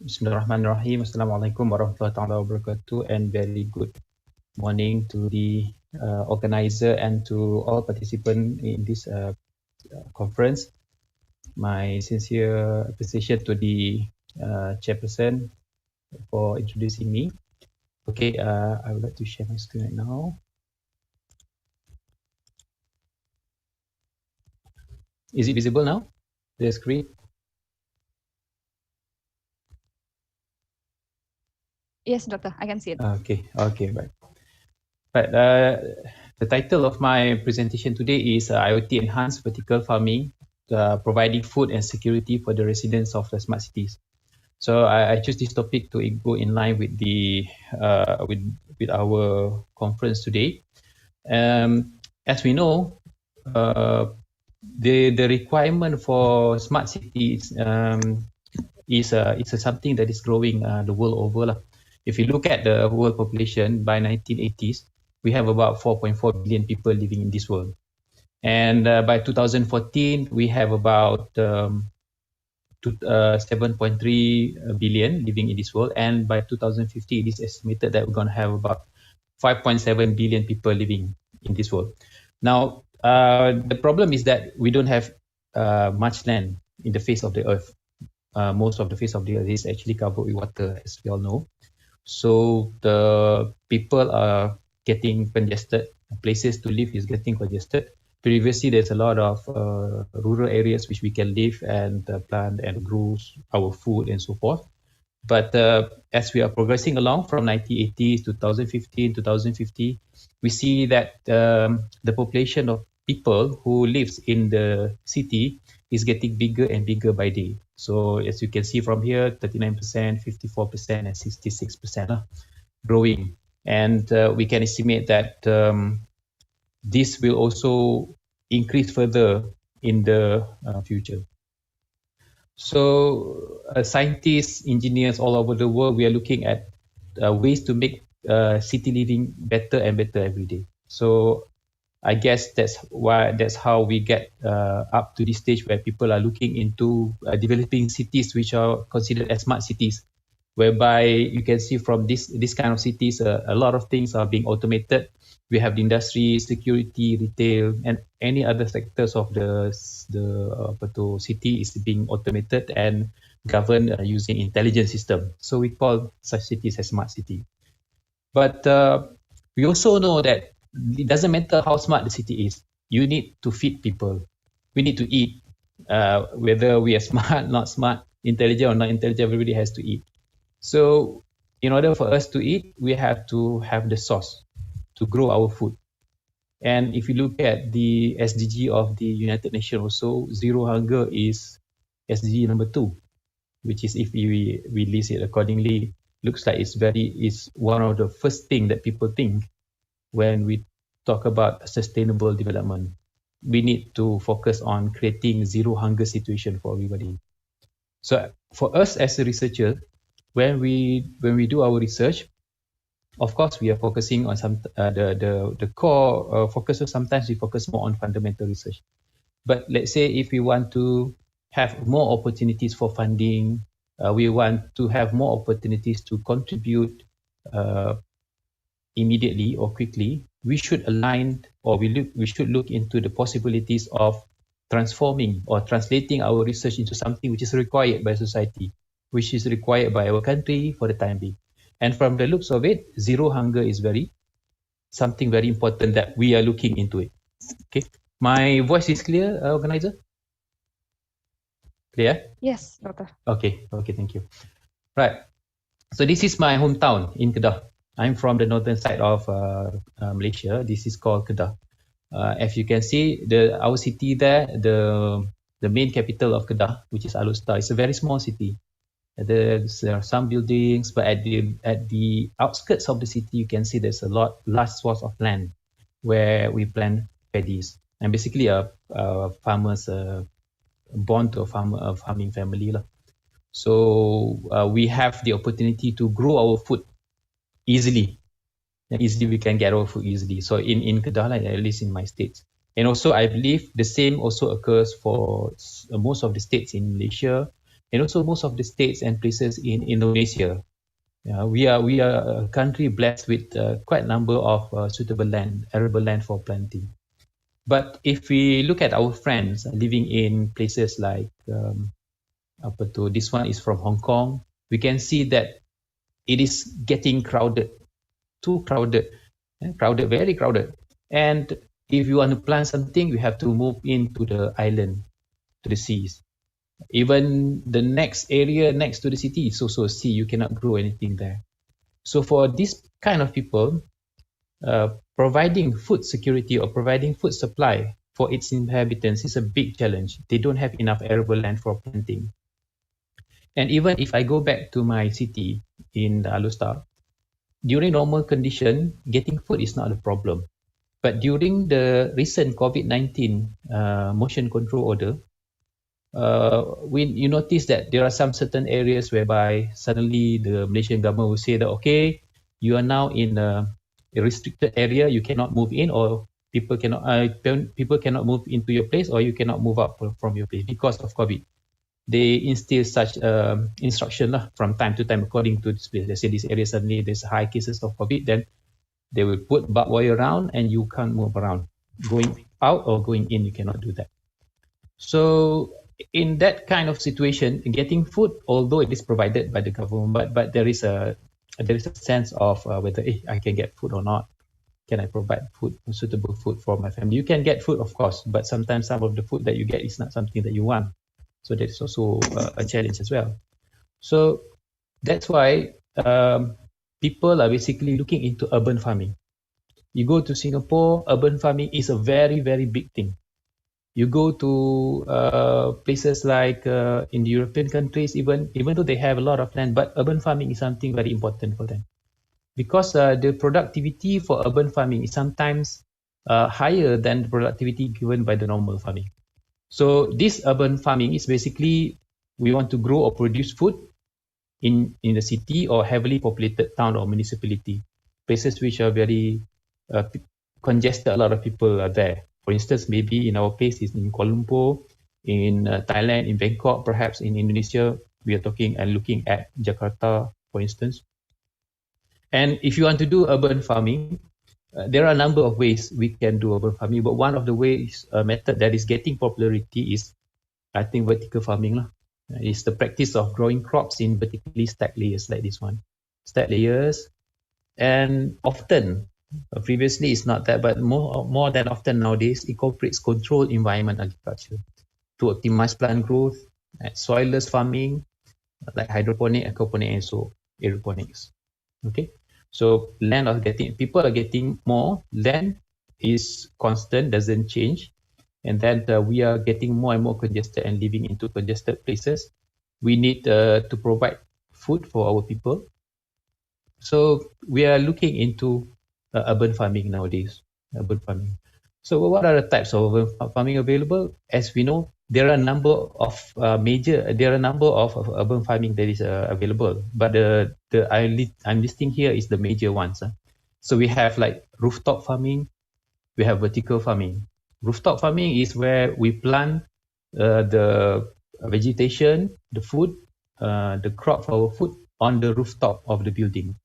Bismillahirrahmanirrahim. Assalamualaikum warahmatullahi wabarakatuh, and very good morning to the organizer and to all participants in this conference. My sincere appreciation to the chairperson for introducing me. Okay, I would like to share my screen right now. Is it visible now, the screen? Yes, Doctor, I can see it. Okay, right. But the title of my presentation today is IoT Enhanced Vertical Farming, providing food and security for the residents of the smart cities. So I choose this topic to go in line with the with our conference today. As we know, the requirement for smart cities is something that is growing the world over. If you look at the world population by 1980s, we have about 4.4 billion people living in this world, and by 2014 we have about 7.3 billion living in this world, and by 2050 it is estimated that we're going to have about 5.7 billion people living in this world. Now the problem is that we don't have much land in the face of the earth. Most of the face of the earth is actually covered with water, as we all know. So the people are getting congested, places to live is getting congested. Previously, there's a lot of rural areas which we can live and plant and grow our food and so forth. But as we are progressing along from 1980s, 2015, 2050, we see that the population of people who lives in the city is getting bigger and bigger by day. So as you can see from here, 39%, 54%, and 66% growing. And we can estimate that this will also increase further in the future. So scientists, engineers all over the world, we are looking at ways to make city living better and better every day. So I guess that's how we get up to this stage where people are looking into developing cities which are considered as smart cities, whereby you can see from this kind of cities, a lot of things are being automated. We have the industry, security, retail, and any other sectors of the city is being automated and governed using intelligent system. So we call such cities as smart city. But we also know that it doesn't matter how smart the city is. You need to feed people. We need to eat. Whether we are smart, not smart, intelligent or not intelligent, everybody has to eat. So in order for us to eat, we have to have the source to grow our food. And if you look at the SDG of the United Nations also, zero hunger is SDG number 2, which is, if we list it accordingly, looks like it's one of the first thing that people think when we talk about sustainable development. We need to focus on creating zero hunger situation for everybody. So for us as a researcher, when we do our research, Of course, we are focusing on some the core focuses. Sometimes we focus more on fundamental research. But let's say if we want to have more opportunities for funding, we want to have more opportunities to contribute immediately or quickly, we should align or we should look into the possibilities of transforming or translating our research into something which is required by society, which is required by our country for the time being. And from the looks of it, zero hunger is something very important that we are looking into it. Okay, my voice is clear, organizer? Clear? Yes, Doctor. Okay, thank you. Right. So this is my hometown in Kedah. I'm from the northern side of Malaysia. This is called Kedah. As you can see, our city there, the main capital of Kedah, which is Alor, is a very small city. There are some buildings, but at the outskirts of the city, you can see there's a large swath of land where we plant paddies. I'm basically a farmer's born to a farming family lah. So we have the opportunity to grow our food easily. Easily we can get our food easily. So in Kedah, at least in my states. And also I believe the same also occurs for most of the states in Malaysia, and also most of the states and places in Indonesia. We are a country blessed with quite a number of suitable land, arable land for planting. But if we look at our friends living in places like this one is from Hong Kong, we can see that it is getting crowded, too crowded, very crowded. And if you want to plant something, you have to move into the island, to the seas. Even the next area next to the city is also a sea. You cannot grow anything there. So for this kind of people, providing food security or providing food supply for its inhabitants is a big challenge. They don't have enough arable land for planting. And even if I go back to my city in Alor, during normal condition, getting food is not a problem. But during the recent COVID-19 motion control order, when you notice that there are some certain areas whereby suddenly the Malaysian government will say that, okay, you are now in a restricted area, you cannot move in, or people cannot move into your place, or you cannot move out from your place because of COVID. They instill such instruction from time to time according to this place. They say this area suddenly there's high cases of COVID, then they will put barbed wire around and you can't move around. Going out or going in, you cannot do that. So in that kind of situation, getting food, although it is provided by the government, but there is a sense of whether I can get food or not. Can I provide food, suitable food for my family? You can get food, of course, but sometimes some of the food that you get is not something that you want. So that's also a challenge as well. So that's why people are basically looking into urban farming. You go to Singapore, urban farming is a very, very big thing. You go to places like in the European countries, even though they have a lot of land, but urban farming is something very important for them. Because the productivity for urban farming is sometimes higher than the productivity given by the normal farming. So this urban farming is basically, we want to grow or produce food in the city or heavily populated town or municipality, places which are very congested, a lot of people are there. For instance, maybe in our place is in Kuala Lumpur, in Thailand, in Bangkok, perhaps in Indonesia, we are talking and looking at Jakarta, for instance. And if you want to do urban farming, there are a number of ways we can do urban farming, but one of the ways, method that is getting popularity is, I think, vertical farming. It's the practice of growing crops in vertically stacked layers like this one. Stacked layers, and often, previously it's not that, but more than often nowadays, incorporates controlled environment agriculture to optimize plant growth, soilless farming, like hydroponic, aquaponic, and so aeroponics. Okay. So people are getting more, land is constant, doesn't change. And then we are getting more and more congested and living into congested places. We need to provide food for our people. So we are looking into urban farming nowadays, urban farming. So what are the types of urban farming available? As we know, there are a number of urban farming that is available, but I'm listing here is the major ones. So we have like rooftop farming, we have vertical farming. Rooftop farming is where we plant the vegetation, the food, the crop for food on the rooftop of the building.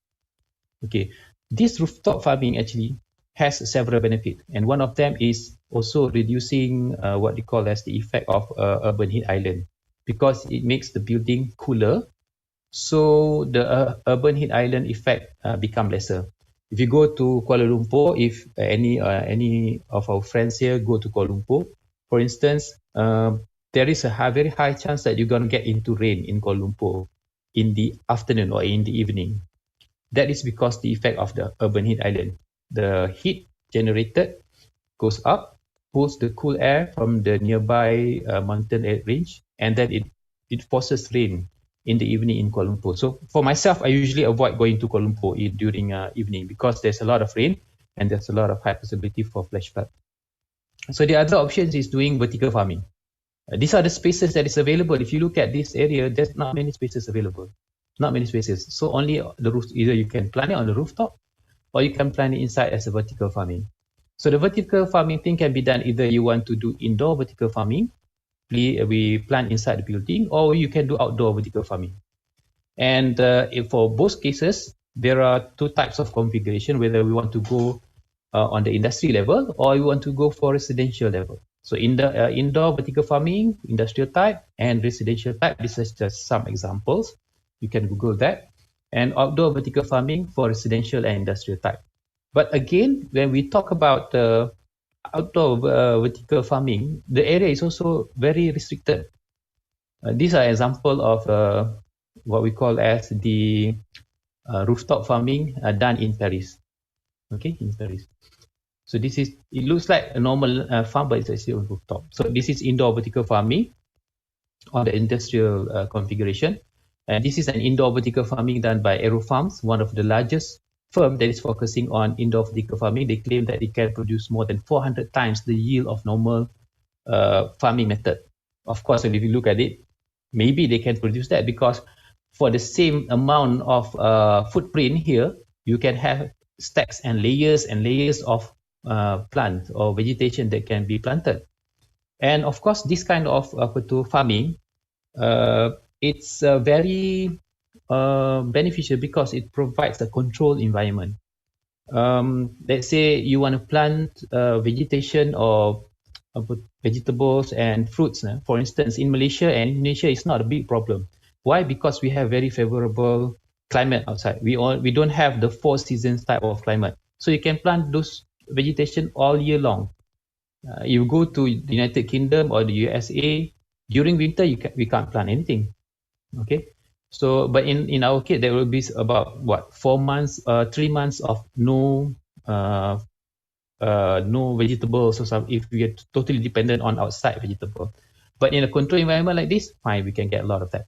Okay, this rooftop farming actually has several benefits, and one of them is also reducing what they call as the effect of urban heat island, because it makes the building cooler, so the urban heat island effect become lesser. If you go to Kuala Lumpur, if any of our friends here go to Kuala Lumpur, for instance, there is a very high chance that you're going to get into rain in Kuala Lumpur in the afternoon or in the evening. That is because the effect of the urban heat island. The heat generated goes up, pulls the cool air from the nearby mountain range, and then it forces rain in the evening in Kuala Lumpur. So for myself, I usually avoid going to Kuala Lumpur during evening because there's a lot of rain and there's a lot of high possibility for flash flood. So the other options is doing vertical farming. These are the spaces that is available. If you look at this area, there's not many spaces available. Not many spaces. So only the roof, either you can plant it on the rooftop or you can plant it inside as a vertical farming. So the vertical farming thing can be done either you want to do indoor vertical farming, we plant inside the building, or you can do outdoor vertical farming. And for both cases, there are two types of configuration, whether we want to go on the industry level or we want to go for residential level. So in the indoor vertical farming, industrial type and residential type, this is just some examples. You can Google that. And outdoor vertical farming for residential and industrial type. But again, when we talk about outdoor vertical farming, the area is also very restricted. These are examples of what we call as the rooftop farming done in Paris. Okay, in Paris. So this is, it looks like a normal farm, but it's actually on rooftop. So this is indoor vertical farming on the industrial configuration. And this is an indoor vertical farming done by Aero Farms, one of the largest firm that is focusing on indoor vertical farming. They claim that it can produce more than 400 times the yield of normal farming method. Of course, if you look at it, maybe they can produce that because for the same amount of footprint here, you can have stacks and layers of plant or vegetation that can be planted. And of course, this kind of farming, it's very beneficial because it provides a controlled environment. Let's say you want to plant vegetation or vegetables and fruits. For instance, in Malaysia and Indonesia, it's not a big problem. Why? Because we have very favorable climate outside. We don't have the 4 seasons type of climate. So you can plant those vegetation all year long. You go to the United Kingdom or the USA, during winter, we can't plant anything. Okay. So, but in our case, there will be about 4 months, 3 months of no vegetables or something if we are totally dependent on outside vegetable. But in a controlled environment like this, fine, we can get a lot of that.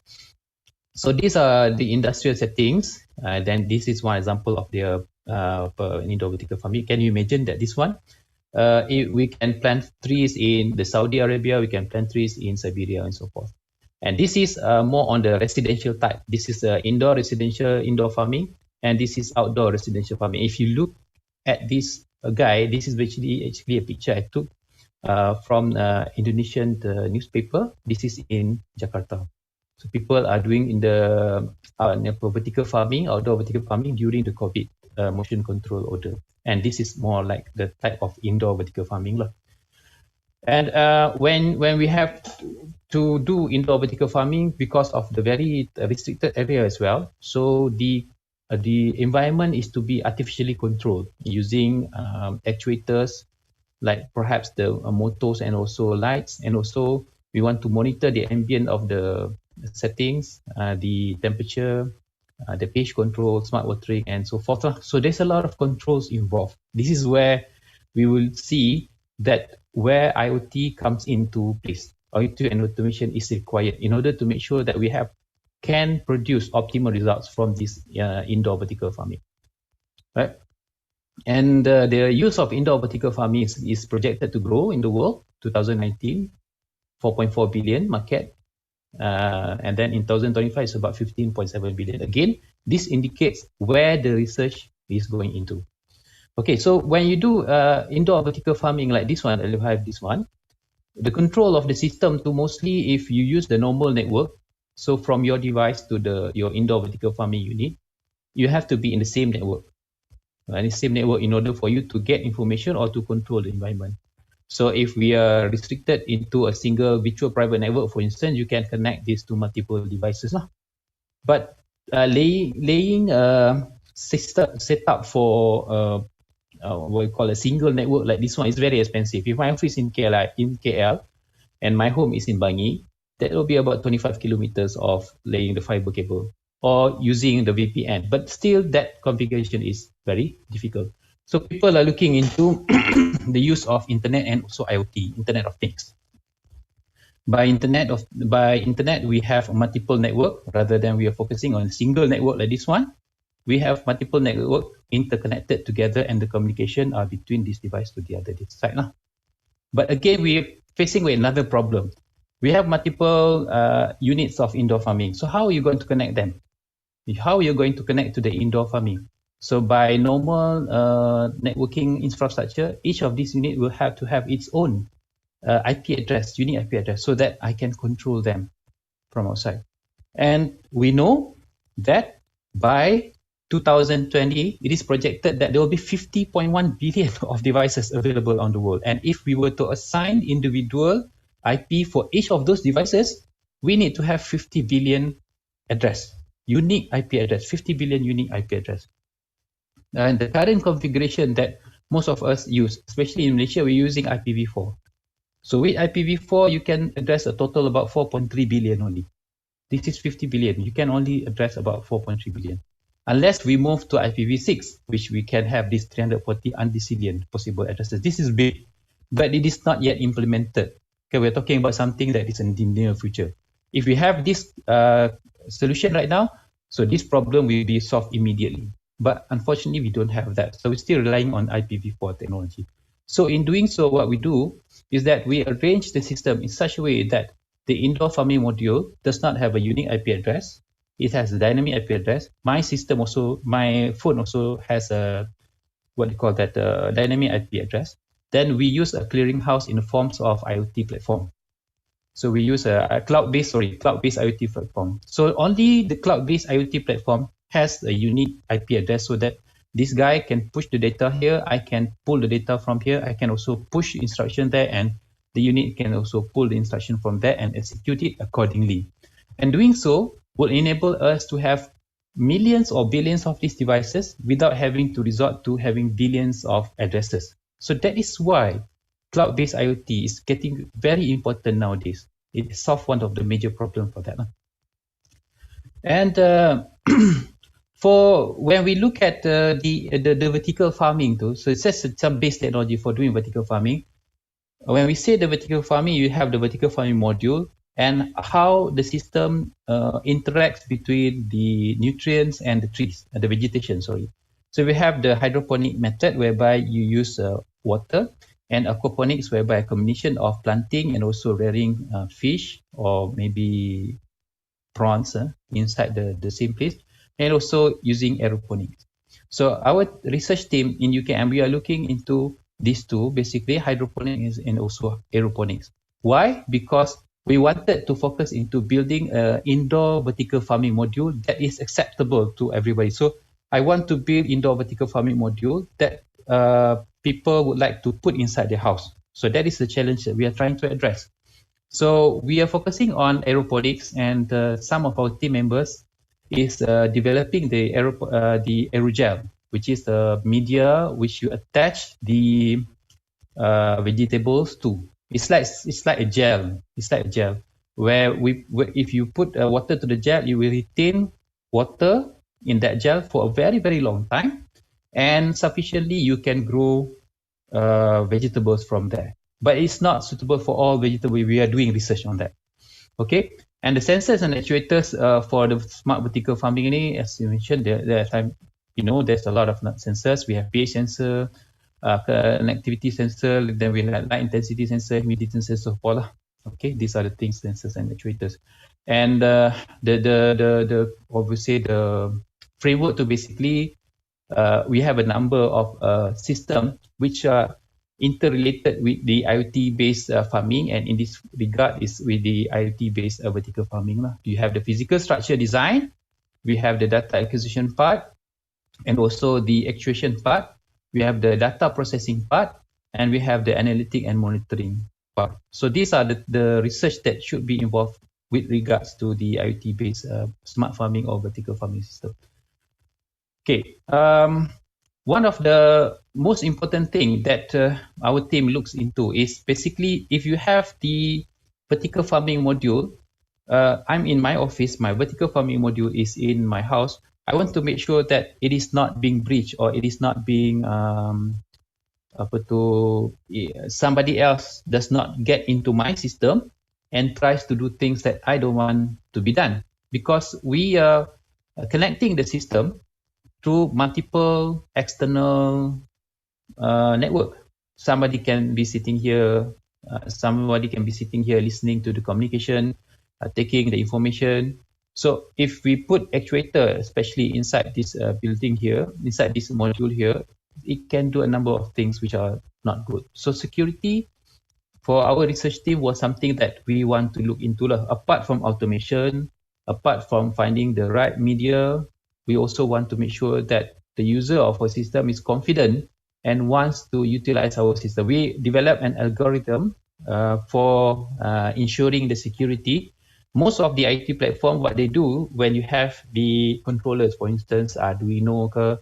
So these are the industrial settings. Then this is one example of the indoor vertical farming. Can you imagine that this one? We can plant trees in the Saudi Arabia, we can plant trees in Siberia and so forth. And this is more on the residential type. This is indoor residential indoor farming, and this is outdoor residential farming. If you look at this guy, this is actually a picture I took from Indonesian newspaper. This is in Jakarta. So people are doing in the vertical farming, outdoor vertical farming during the COVID motion control order. And this is more like the type of indoor vertical farming. And when we have to do indoor vertical farming because of the very restricted area as well, so the environment is to be artificially controlled using actuators like perhaps the motors and also lights, and also we want to monitor the ambient of the settings, the temperature, the pH control, smart watering, and so forth. So there's a lot of controls involved. This is where we will see that where IoT comes into place. IoT and automation is required in order to make sure that we can produce optimal results from this indoor vertical farming, right? And the use of indoor vertical farming is projected to grow in the world 2019 4.4 billion market. And then in 2025, it's about 15.7 billion. Again, this indicates where the research is going into. Okay, so when you do indoor vertical farming like this one, I have this one, the control of the system to mostly if you use the normal network, so from your device to your indoor vertical farming unit, you have to be in the same network. The same network in order for you to get information or to control the environment. So if we are restricted into a single virtual private network, for instance, you can connect this to multiple devices. But laying a system setup for what we call a single network like this one is very expensive. If my office in KL and my home is in Bangi, that will be about 25 kilometers of laying the fiber cable or using the VPN. But still, that configuration is very difficult. So people are looking into the use of internet and also IoT, Internet of Things. By internet, we have a multiple network rather than we are focusing on a single network like this one. We have multiple network interconnected together, and the communication are between this device to the other side. But again, we're facing with another problem. We have multiple units of indoor farming. So how are you going to connect them? How are you going to connect to the indoor farming? So by normal networking infrastructure, each of these units will have to have its own IP address, unique IP address, so that I can control them from outside. And we know that by 2020, it is projected that there will be 50.1 billion of devices available on the world. And if we were to assign individual IP for each of those devices, we need to have 50 billion address, unique IP address, 50 billion unique IP address. And the current configuration that most of us use, especially in Malaysia, we're using IPv4. So with IPv4, you can address a total about 4.3 billion only. This is 50 billion. You can only address about 4.3 billion. Unless we move to IPv6, which we can have these 340 undecillion possible addresses. This is big, but it is not yet implemented. Okay, we're talking about something that is in the near future. If we have this solution right now, so this problem will be solved immediately. But unfortunately, we don't have that. So we're still relying on IPv4 technology. So in doing so, what we do is that we arrange the system in such a way that the indoor farming module does not have a unique IP address. It has a dynamic IP address. My phone also has a, what you call that, dynamic IP address. Then we use a clearinghouse in the forms of IoT platform. So we use a cloud-based IoT platform. So only the cloud-based IoT platform has a unique IP address so that this guy can push the data here. I can pull the data from here. I can also push instruction there, and the unit can also pull the instruction from there and execute it accordingly. And doing so will enable us to have millions or billions of these devices without having to resort to having billions of addresses. So that is why cloud-based IoT is getting very important nowadays. It solves one of the major problems for that. And for when we look at the vertical farming too, so it's just some base technology for doing vertical farming. When we say the vertical farming, you have the vertical farming module and how the system interacts between the nutrients and the trees, the vegetation, sorry. So we have the hydroponic method whereby you use water, and aquaponics whereby a combination of planting and also rearing fish or maybe prawns inside the same place, and also using aeroponics. So our research team in UKM, we are looking into these two, basically hydroponics and also aeroponics. Why? Because we wanted to focus into building an indoor vertical farming module that is acceptable to everybody. So I want to build indoor vertical farming module that people would like to put inside their house. So that is the challenge that we are trying to address. So we are focusing on aeroponics, and some of our team members is developing the aerogel, which is the media which you attach the vegetables to. It's like a gel. It's like a gel where if you put water to the gel, you will retain water in that gel for a very, very long time, and sufficiently you can grow vegetables from there. But it's not suitable for all vegetables. We are doing research on that. Okay, and the sensors and actuators for the smart vertical farming, as you mentioned, there's a lot of sensors. We have pH sensor, an activity sensor, then we have light intensity sensor, humidity sensor, so forth. Okay, these are the things, sensors and actuators, and the obviously the framework to basically we have a number of systems which are interrelated with the IoT-based farming, and in this regard is with the IoT-based vertical farming lah. You have the physical structure design, we have the data acquisition part, and also the actuation part. We have the data processing part, and we have the analytic and monitoring part. So these are the research that should be involved with regards to the IoT-based smart farming or vertical farming system. Okay, one of the most important thing that our team looks into is basically if you have the vertical farming module, I'm in my office, my vertical farming module is in my house. I want to make sure that it is not being breached or it is not being somebody else does not get into my system and tries to do things that I don't want to be done, because we are connecting the system through multiple external network. Somebody can be sitting here, somebody can be sitting here listening to the communication, taking the information. So if we put actuator, especially inside this building here, inside this module here, it can do a number of things which are not good. So security for our research team was something that we want to look into. Apart from automation, apart from finding the right media, we also want to make sure that the user of our system is confident and wants to utilize our system. We developed an algorithm for ensuring the security. Most of the IT platform, what they do when you have the controllers, for instance, Arduino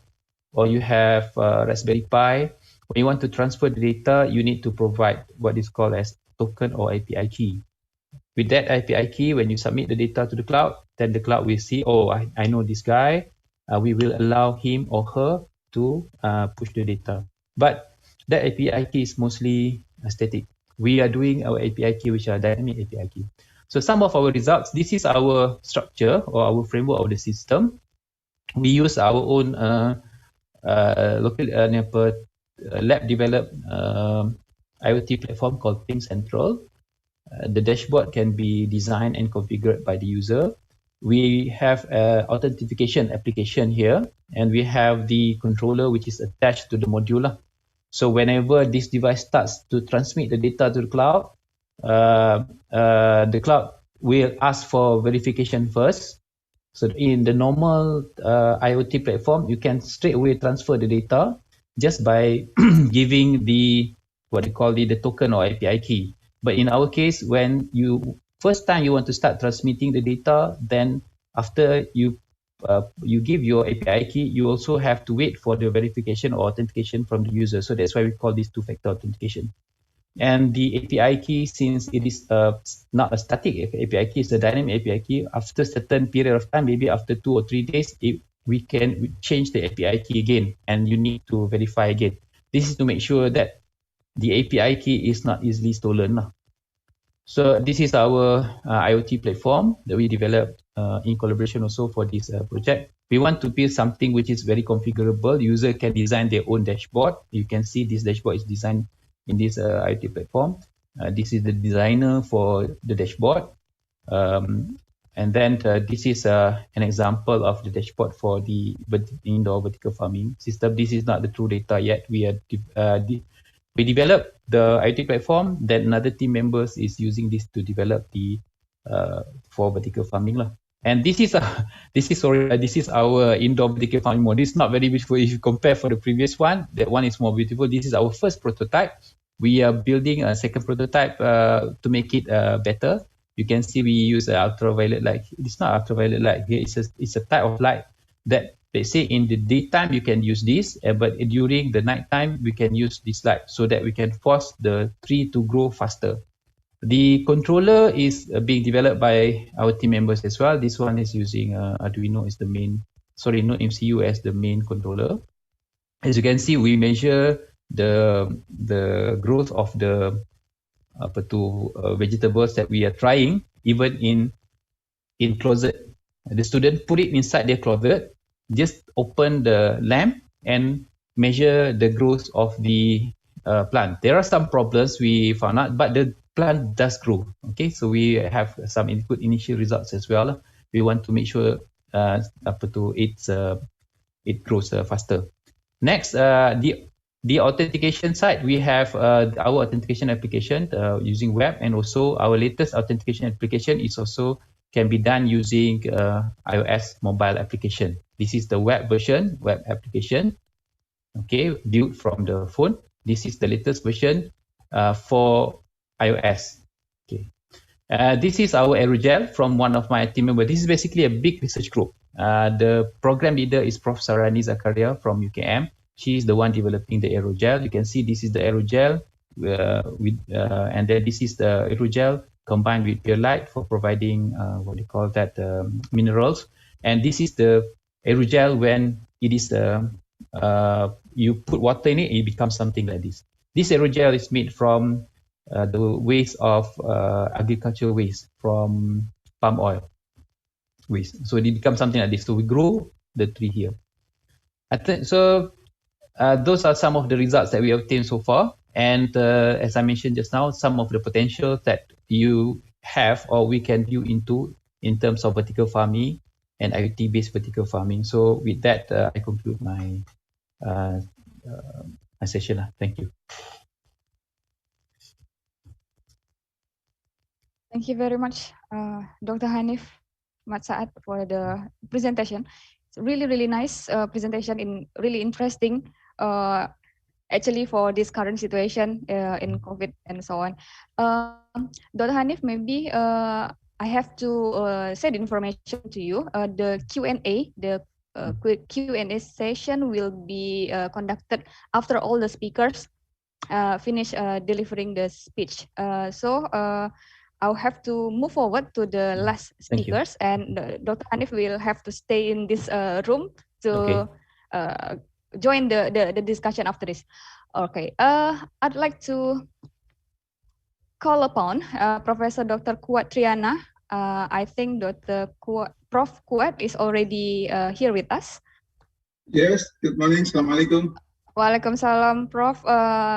or you have Raspberry Pi, when you want to transfer the data, you need to provide what is called as token or API key. With that API key, when you submit the data to the cloud, then the cloud will see, oh, I know this guy. We will allow him or her to push the data. But that API key is mostly static. We are doing our API key, which are dynamic API key. So some of our results, this is our structure or our framework of the system. We use our own local lab developed IoT platform called Team Central. The dashboard can be designed and configured by the user. We have an authentication application here, and we have the controller which is attached to the module. So whenever this device starts to transmit the data to the cloud will ask for verification first. So in the normal IoT platform, you can straight away transfer the data just by giving the what they call the token or API key. But in our case, when you first time you want to start transmitting the data, then after you give your API key, you also have to wait for the verification or authentication from the user. So that's why we call this two-factor authentication. And the API key, since it is not a static API key, it's a dynamic API key. After a certain period of time, maybe after 2 or 3 days, we can change the API key again, and you need to verify again. This is to make sure that the API key is not easily stolen. So this is our IoT platform that we developed in collaboration also for this project. We want to build something which is very configurable. User can design their own dashboard. You can see this dashboard is designed in this IoT platform. This is the designer for the dashboard. And then this is an example of the dashboard for the indoor vertical farming system. This is not the true data yet. We developed the IoT platform, then another team members is using this to develop the for vertical farming. And this is our indoor vertical farming model. It's not very beautiful if you compare for the previous one. That one is more beautiful. This is our first prototype. We are building a second prototype to make it better. You can see we use ultraviolet light. It's not ultraviolet light here. It's a type of light that, let's say, in the daytime you can use this, but during the nighttime we can use this light so that we can force the tree to grow faster. The controller is being developed by our team members as well. This one is using Arduino as the main, Node MCU as the main controller. As you can see, we measure the growth of the vegetables that we are trying, even in closet. The student put it inside their closet, just open the lamp and measure the growth of the plant. There are some problems we found out, but plant does grow. Okay, so we have some good initial results as well. We want to make sure it grows faster. Next, the authentication side, we have our authentication application using web, and also our latest authentication application is also can be done using iOS mobile application. This is the web version, web application, okay, built from the phone. This is the latest version for iOS. Okay, this is our aerogel from one of my team members. This is basically a big research group. The program leader is Prof. Sarani Zakaria from UKM. She is the one developing the aerogel. You can see this is the aerogel, and then this is the aerogel combined with perlite for providing what they call that minerals. And this is the aerogel when it is you put water in it, it becomes something like this. This aerogel is made from the waste of agricultural waste from palm oil waste. So it becomes something like this. So we grow the tree here. I think so. Those are some of the results that we obtained so far. And as I mentioned just now, some of the potential that you have or we can view into in terms of vertical farming and IoT-based vertical farming. So with that, I conclude my my session. Thank you. Thank you very much, Dr. Hanif Mat Saad, for the presentation. It's really nice presentation, really interesting. Actually, for this current situation in COVID and so on. Dr. Hanif, maybe I have to say the information to you. The Q&A, the quick Q&A session will be conducted after all the speakers finish delivering the speech. So I'll have to move forward to the last speakers, and Dr. Hanif will have to stay in this room to join the discussion after this. Okay, I'd like to call upon Professor Dr. Kuat Triana. I think Prof. Kuat is already here with us. Yes, good morning. Assalamualaikum. Waalaikumsalam, Prof.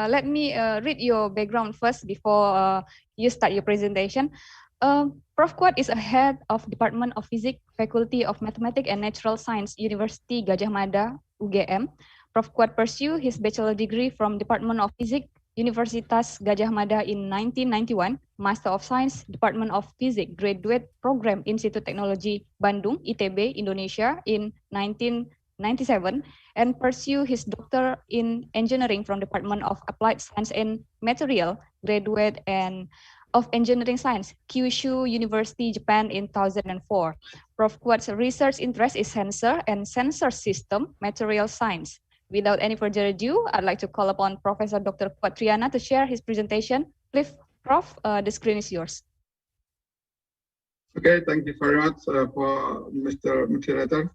Let me read your background first before you start your presentation. Prof. Kuat is a head of Department of Physics, Faculty of Mathematics and Natural Science, University Gadjah Mada, UGM. Prof. Kuat pursued his bachelor degree from Department of Physics, Universitas Gadjah Mada in 1991, Master of Science, Department of Physics, Graduate Program Institute Technology, Bandung, ITB, Indonesia in 1997, and pursue his doctor in engineering from Department of Applied Science and Material, Graduate and of Engineering Science, Kyushu University, Japan in 2004. Prof. Kuat's research interest is sensor and sensor system material science. Without any further ado, I'd like to call upon Professor Dr. Kuat Triana to share his presentation. Please, Prof, the screen is yours. Okay, thank you very much for Mr. Moderator.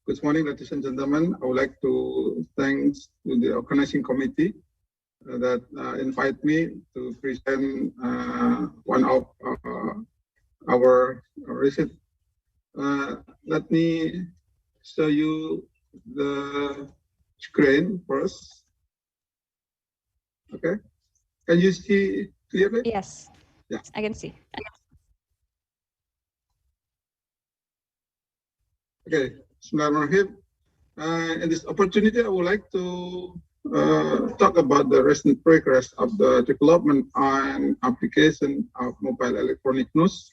Good morning, ladies and gentlemen. I would like to thank the organizing committee that invite me to present one of our research. Let me show you the screen first. Okay, can you see clearly? Yes, yeah, I can see. Okay, Bismillahirrahmanirrahim. In this opportunity, I would like to talk about the recent progress of the development and application of mobile electronic tongues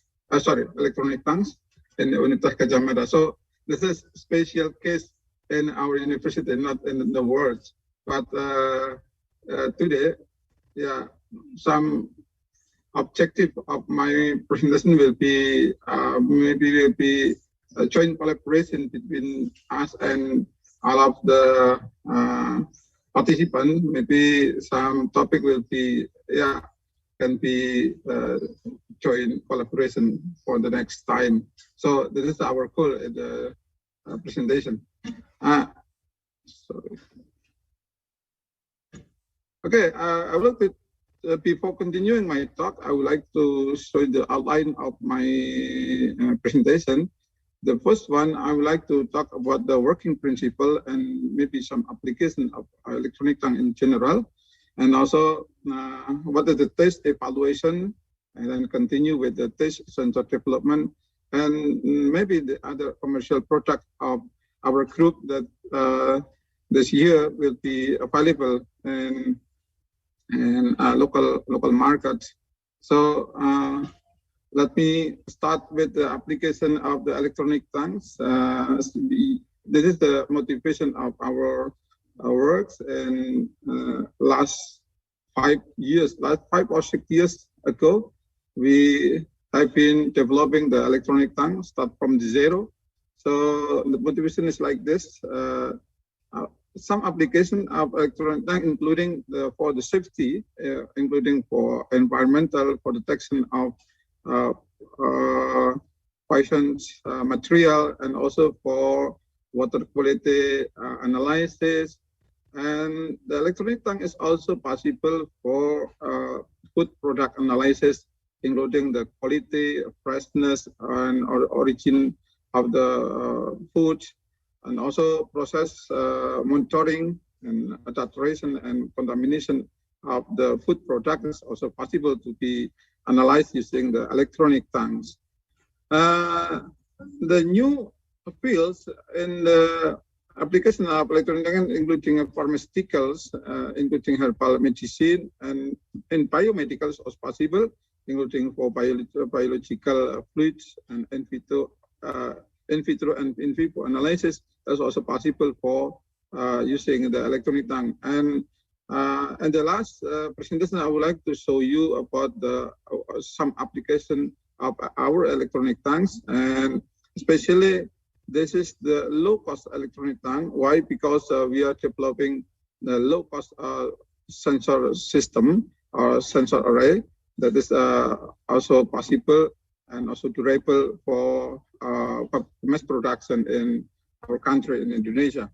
in the Universitas Gadjah Mada. So this is a special case in our university, not in the world. But today, yeah, some objective of my presentation will be a joint collaboration between us and all of the participants. Maybe some topic will be, can be joint collaboration for the next time. So this is our goal in the presentation. Sorry. Okay, I would like to, before continuing my talk, I would like to show the outline of my presentation. The first one, I would like to talk about the working principle and maybe some application of electronic tongue in general. and also what is the test evaluation, and then continue with the test sensor development, and maybe the other commercial product of our group that this year will be available in local markets. So let me start with the application of the electronic tanks. This is the motivation of our works. And last 5 or 6 years ago, we have been developing the electronic tank, start from zero. So the motivation is like this. Some application of electronic tank, including for the safety, including for environmental, for detection of poisons material, and also for water quality analysis. And the electronic tank is also possible for food product analysis, including the quality, freshness, and origin of the food, and also process monitoring and adulteration and contamination of the food product is also possible to be analyzed using the electronic tanks. The new fields in the application of electronic tanks, including pharmaceuticals, including herbal medicine, and in biomedicals is possible, including for biological fluids and in vitro and in vivo analysis. That's also possible for using the electronic tank. And the last presentation, I would like to show you about some application of our electronic tanks, and especially this is the low-cost electronic tank. Why? Because we are developing the low-cost sensor system or sensor array that is also possible and also durable for mass production in our country, in Indonesia.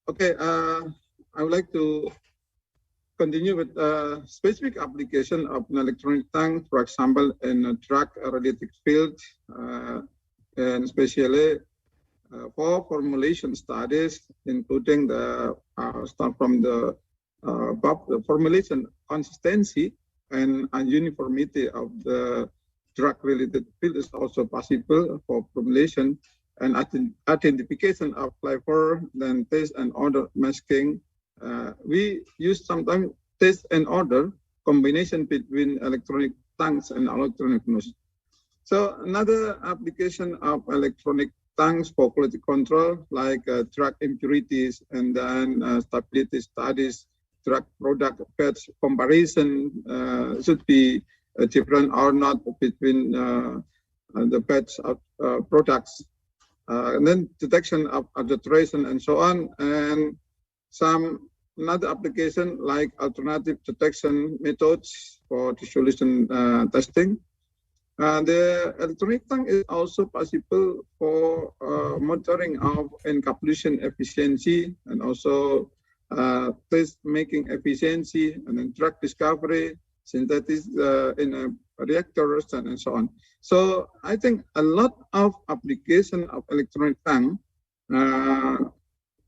Okay, I would like to continue with specific application of an electronic tank, for example, in a drug-related field, and especially for formulation studies, including the start from the formulation consistency and uniformity of the drug-related field is also possible for formulation, and identification of flavor, then taste and odor masking. We use sometimes taste and odor combination between electronic tanks and electronic nose. So another application of electronic tanks for quality control, like drug impurities, and then stability studies, drug product batch comparison should be different or not between the batch of products, and then detection of adulteration and so on, and some another application like alternative detection methods for dissolution testing. The electronic tank is also possible for monitoring of encapsulation efficiency, and also test making efficiency, and then drug discovery, synthesis in reactors, and so on. So I think a lot of application of electronic tank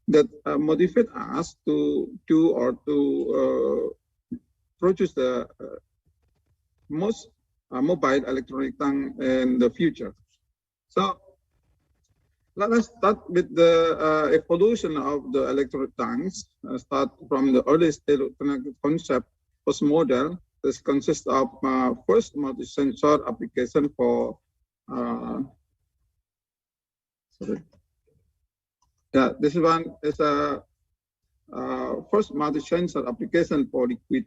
that motivate us to do or to produce the most mobile electronic tank in the future. So let us start with the evolution of the electronic tanks. Start from the earliest electronic concept, first model. This consists of first multi-sensor application for this one is a first multi-sensor application for liquid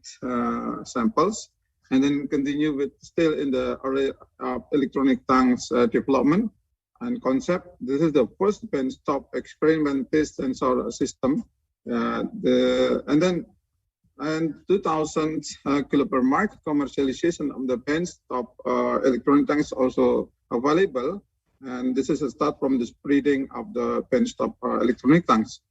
samples, and then continue with still in the early electronic tanks development and concept. This is the first benchtop experiment test sensor system, and then in 2000 kilo per mark commercialization of the benchtop electronic tanks also available, and this is a start from the spreading of the benchtop electronic tanks.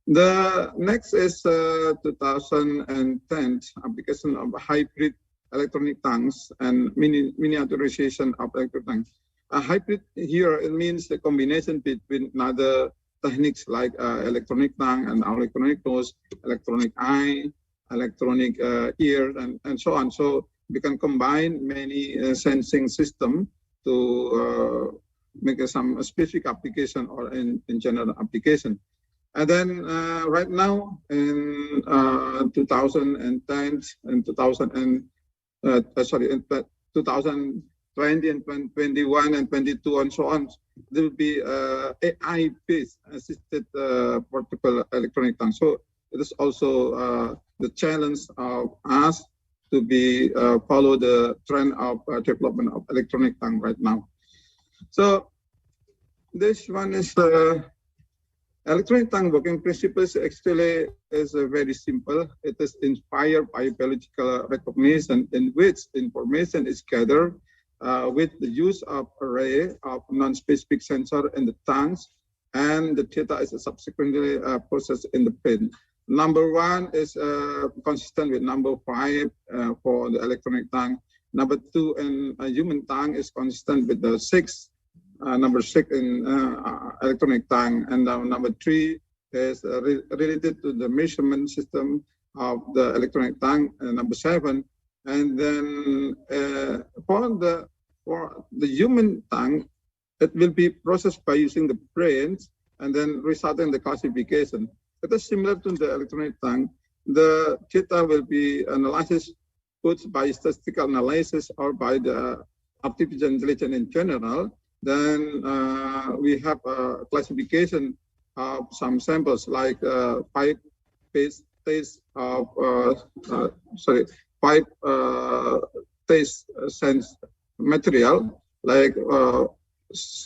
The next is 2010 application of hybrid electronic tanks and miniaturization of electronic tanks. A hybrid here, it means the combination between other techniques like electronic tank and electronic nose, electronic eye, electronic ear, and so on. So we can combine many sensing system to make some specific application or in general application. And then right now in 2010 and 2020 and 2021 and 22 and so on, there will be AI-based assisted portable electronic tongue. So it is also the challenge of us to be follow the trend of development of electronic tongue right now. So this one is electronic tongue working principles actually is very simple. It is inspired by biological recognition in which information is gathered with the use of array of non-specific sensor in the tongues, and the data is subsequently processed in the brain. Number 1 is consistent with number 5 for the electronic tongue. Number 2 in human tongue is consistent with the number 6 in electronic tongue, and number 3 is related to the measurement system of the electronic tongue, number 7. And then for the human tongue, it will be processed by using the brains and then resulting the classification. It is similar to the electronic tongue. The data will be analyzed both by statistical analysis or by the artificial intelligence in general. Then we have a classification of some samples like 5 taste sense material, like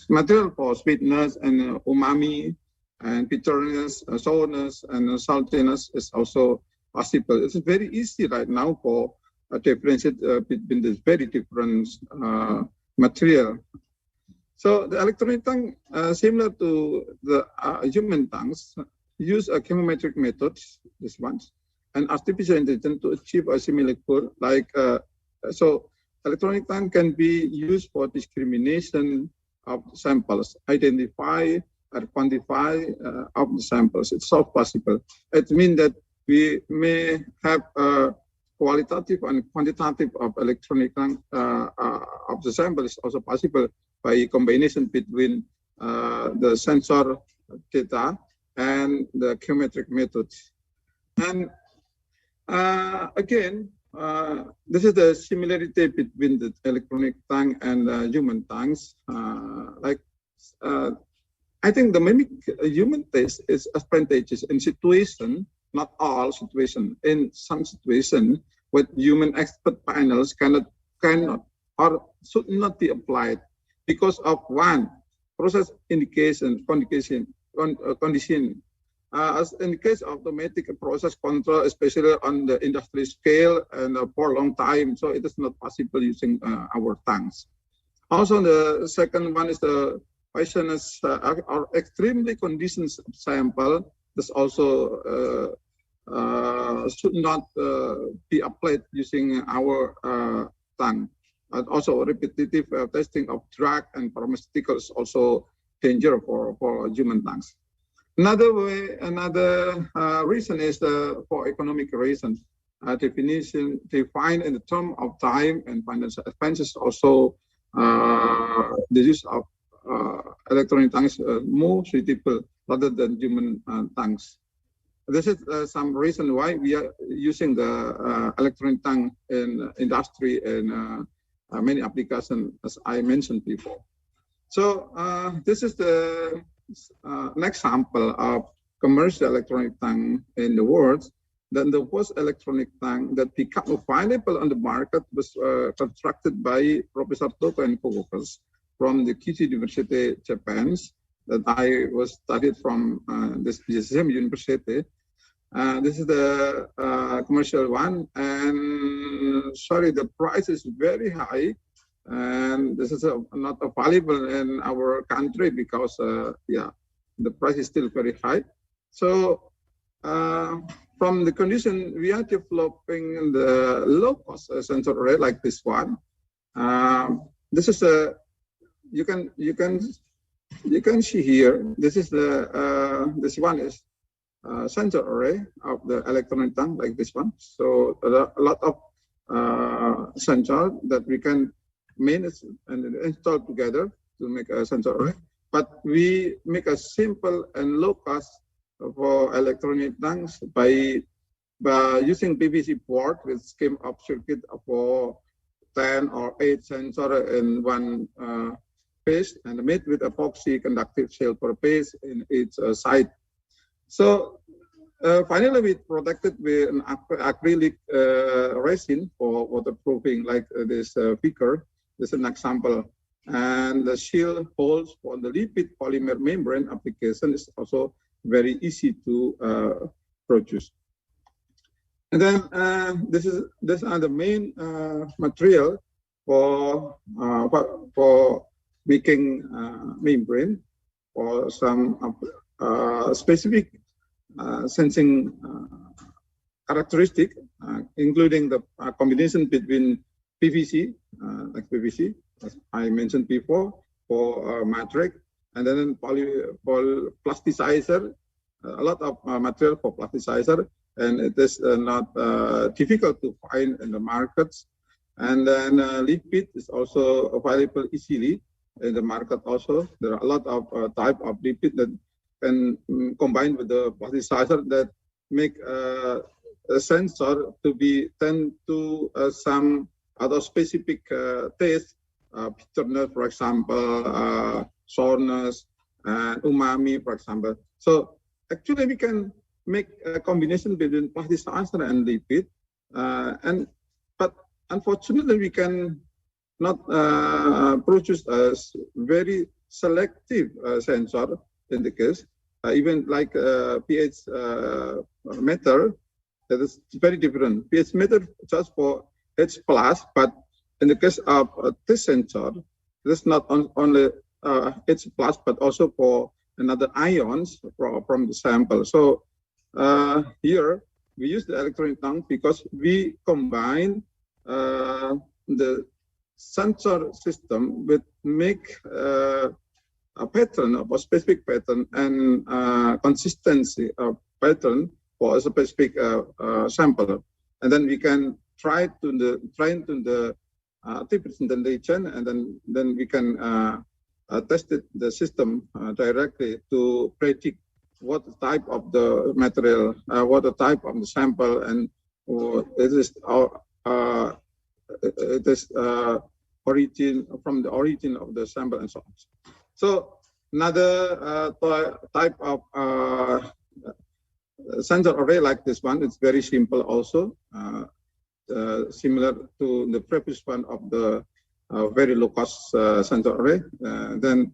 material for sweetness and umami and bitterness, sourness and saltiness is also possible. It's very easy right now for differentiate between these very different material. So the electronic tongue, similar to the human tongues, use a chemometric method, this one, and artificial intelligence to achieve a similar goal. Like so, electronic tongue can be used for discrimination of samples, identify or quantify of the samples. It's so possible. It means that we may have a qualitative and quantitative of electronic tongue of the sample is also possible by combination between the sensor data and the chemometric methods. And again, this is the similarity between the electronic tongue and human tongues. I think the mimic human taste is advantageous in situation, not all situation. In some situation, what human expert panels cannot or should not be applied because of one process indication condition. As in the case of automatic process control, especially on the industry scale and for a long time, so it is not possible using our tongues. Also, the second one is the questions are extremely conditioned sample. This also should not be applied using our tongue. And also, repetitive testing of drug and pharmaceuticals also danger for human tongues. Another reason is for economic reasons. Definition defined in the term of time and financial expenses. Also, the use of electronic tongues more suitable rather than human tongues. This is some reason why we are using the electronic tongue in industry and many applications, as I mentioned before. So this is the next example of commercial electronic tongue in the world. Then the first electronic tongue that became available on the market was constructed by Professor Toko and co-workers from the Kyushu University, Japan, that I was studied from this same university. This is the commercial one, and sorry, the price is very high, and this is not available in our country because the price is still very high. So from the condition, we are developing the low-cost sensor array like this one. This is a you can see here. This is the this one is sensor array of the electronic tongue like this one. So a lot of sensor that we can manage and install together to make a sensor array. But we make a simple and low cost for electronic tongues by using PVC board with scheme of circuit for 10 or 8 sensor in one piece and made with epoxy conductive shell per piece in each side. So finally, we protected with an acrylic resin for waterproofing, like this figure. This is an example. And the shield holes for the lipid polymer membrane application is also very easy to produce. And then these are the main material for making membrane or some specific sensing characteristic, including the combination between PVC, like PVC, as I mentioned before, for matrix, and then plasticizer, a lot of material for plasticizer, and it is not difficult to find in the markets. And then lipid is also available easily in the market also. There are a lot of type of lipid that can combine with the plasticizer that make a sensor to be tend to some other specific taste, bitterness, for example, sourness, and umami, for example. So actually we can make a combination between plasticizer and lipid, but unfortunately we can not produce a very selective sensor in the case, even like pH meter, that is very different. pH meter just for H+, but in the case of this sensor, this not only H+, but also for another ions from the sample. So here we use the electronic tongue because we combine the sensor system with make a pattern of a specific pattern and consistency of pattern for a specific sample, and then we can try to the representation, and then we can test the system directly to predict what type of the material, what the type of the sample, and it is origin from the origin of the sample and so on. So another type of sensor array like this one, it's very simple also, similar to the previous one of the very low cost sensor array. Then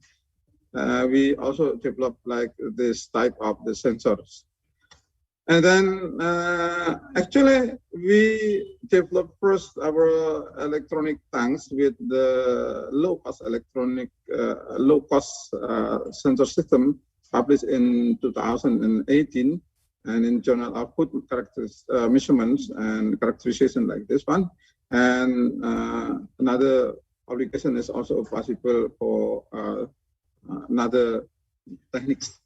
we also develop like this type of the sensors. And then actually we developed first our electronic tanks with the low cost sensor system published in 2018 and in Journal of Food Measurements and Characterization like this one. And another application is also possible for another techniques.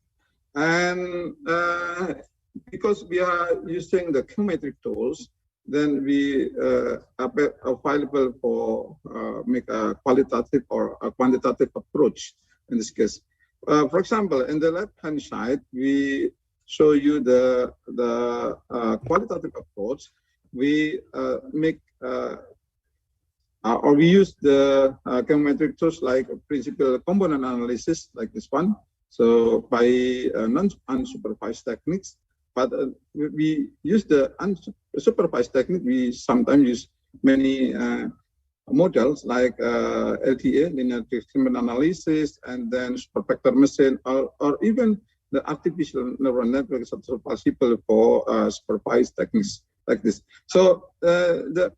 And because we are using the geometric tools, then we are available for make a qualitative or a quantitative approach in this case. For example, in the left-hand side, we show you the qualitative approach. We make or we use the geometric tools like principal component analysis like this one. So by non-unsupervised techniques, but we use the unsupervised technique. We sometimes use many models like LTA, linear discriminant analysis, and then super vector machine, or even the artificial neural network is also possible for supervised techniques like this. So the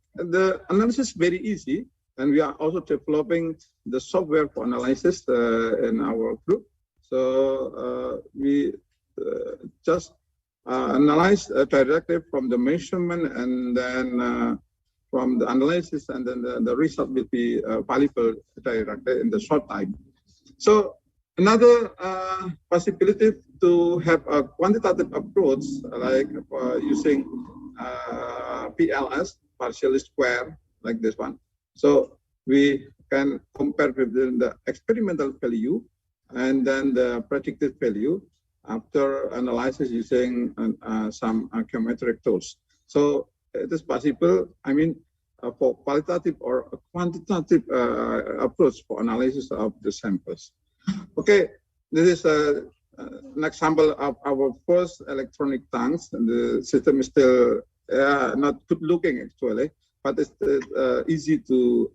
analysis is very easy, and we are also developing the software for analysis in our group. So we just analyze directly from the measurement, and then from the analysis, and then the result will be valuable directly in the short time. So Another possibility to have a quantitative approach, like using PLS, partially square, like this one. So we can compare between the experimental value and then the predicted value after analysis using some geometric tools. So it is possible, I mean, for qualitative or a quantitative approach for analysis of the samples. Okay, this is an example of our first electronic tanks, and the system is still not good looking actually, but it's easy to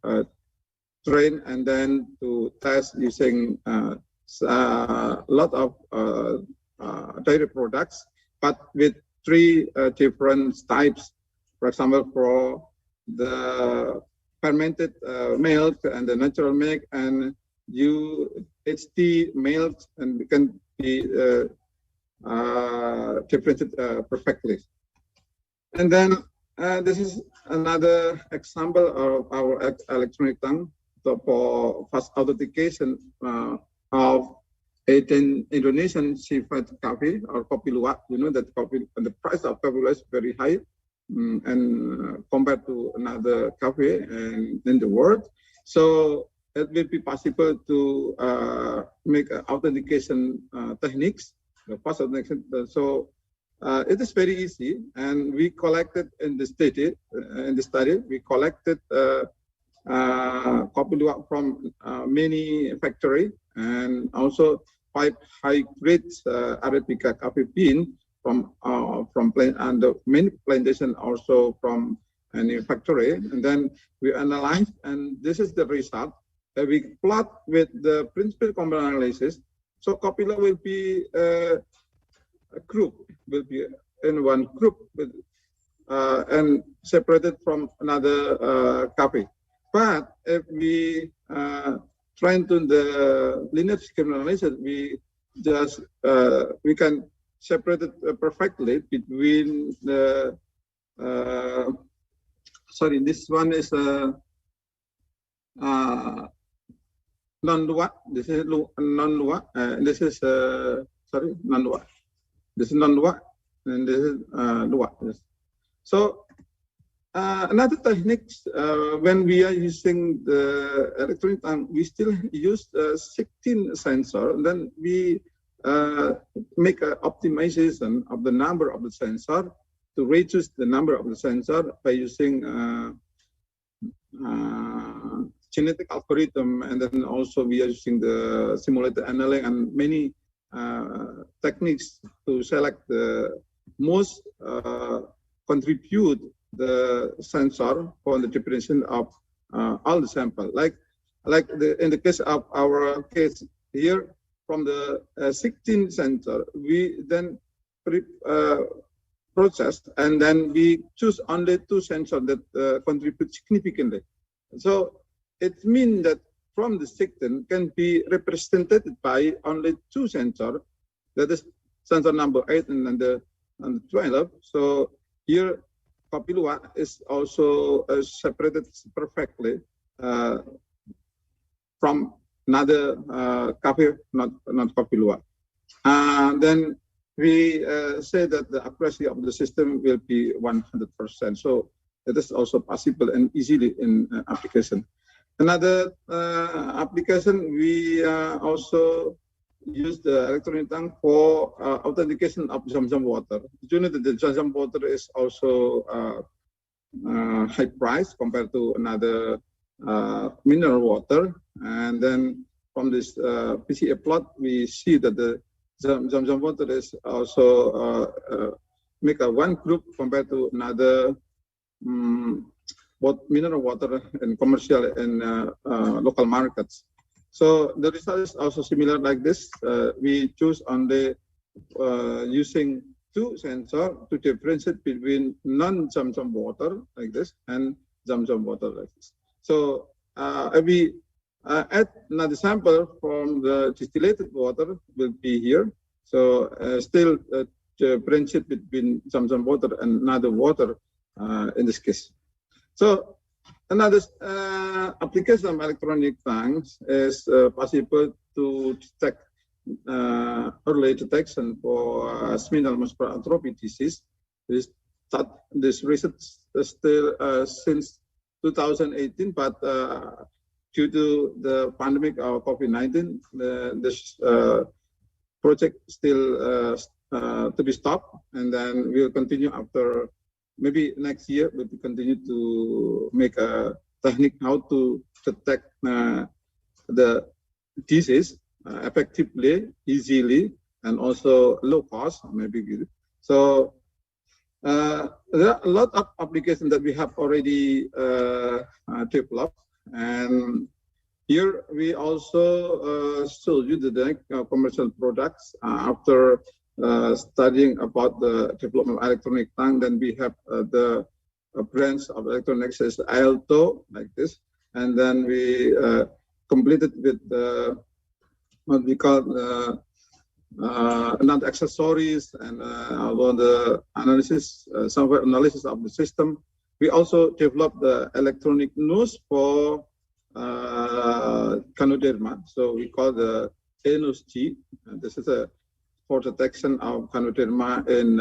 train and then to test using a lot of dairy products, but with three different types. For example, for the fermented milk and the natural milk and UHT milk, and can be differentiated perfectly. And then this is another example of our electronic tank for fast authentication of Indonesian seafood coffee or kopi luwak. You know that coffee, the price of coffee luwak is very high, and compared to another coffee in the world. So it will be possible to make authentication techniques, the fast authentication. So it is very easy, and we collected in the study. We collected kopi luwak from many factory, and also 5 high-grade Arabica coffee bean from and the many plantation also from any factory. And then we analyze, and this is the result. We plot with the principal component analysis. So kopi luwak will be a group, will be in one group with, and separated from another coffee. But if we try to the linear schema analysis, we just we can separate it perfectly between the sorry, this one is non-luwak. This is non-luwak. This is sorry, non-luwak. This is non-luwak, and this is luwak. Yes. So another techniques when we are using the electronic tank, we still use 16 sensor, and then we make an optimization of the number of the sensor to reduce the number of the sensor by using genetic algorithm, and then also we are using the simulated annealing and many techniques to select the most contribute the sensor for the differentiation of all the sample. Like in the case of our case here, from the 16 sensor, we then process, and then we choose only 2 sensors that contribute significantly. So it means that from the 16 can be represented by only 2 sensors, that is sensor number 8 and the 12. So here kopi luwak is also separated perfectly from another coffee, not kopi luwak. Then we say that the accuracy of the system will be 100%. So it is also possible and easily in application. Another application, we also use the electronic tank for authentication of Zam-Zam water. You know that the Zam-Zam water is also high price compared to another mineral water. And then from this PCA plot, we see that the Zam-Zam water is also make a one group compared to another both mineral water and commercial and local markets. So the result is also similar like this. We choose only using 2 sensors to differentiate between non-Zam-Zam water like this and Zam-Zam water like this. So we add another sample from the distillated water will be here. So still differentiate between Zam-Zam water and another water in this case. So another application of electronic tanks is possible to detect early detection for seminal muscular atrophy disease. This research is still since 2018, but due to the pandemic of COVID-19, this project still to be stopped, and then we'll continue after maybe next year. We'll continue to make a technique how to detect the disease effectively, easily, and also low cost, maybe. So there are a lot of applications that we have already developed, and here we also show you the commercial products after studying about the development of electronic tongue. Then we have the branch of electronics is Alto, like this, and then we completed with what we call another accessories and although the analysis, software analysis of the system. We also developed the electronic nose for Ganoderma. So we call the Enos G. This is for detection of Ganoderma in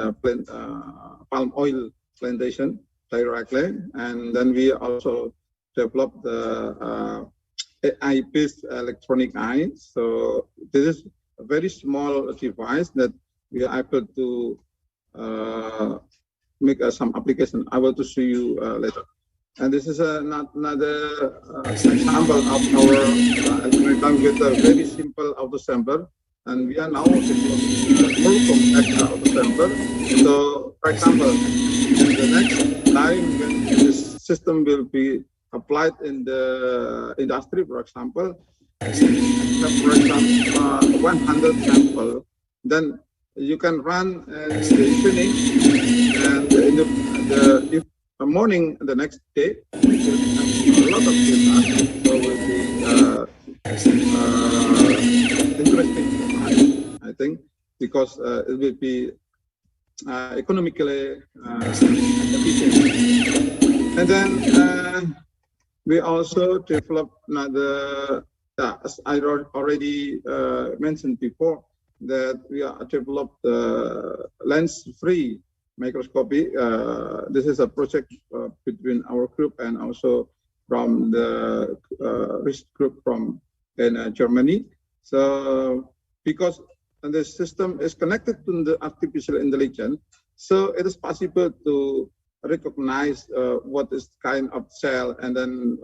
palm oil plantation directly. And then we also developed the AI-based electronic eye. So this is a very small device that we are able to make some application. I will to show you later. And this is another example of our electronic tongue with a very simple auto-sampler. And we are now developing more compact auto-sampler. So, for example, in the next time when this system will be applied in the industry, for example, we have, for example, 100 samples. Then you can run in the evening and in the morning the next day. We will have a lot of data, so it will be interesting, I think, because it will be economically efficient. And then we also developed another, as I already mentioned before, that we are developed lens-free microscopy. This is a project between our group and also from the research group from Germany. So because the system is connected to the artificial intelligence, so it is possible to recognize what is kind of cell, and then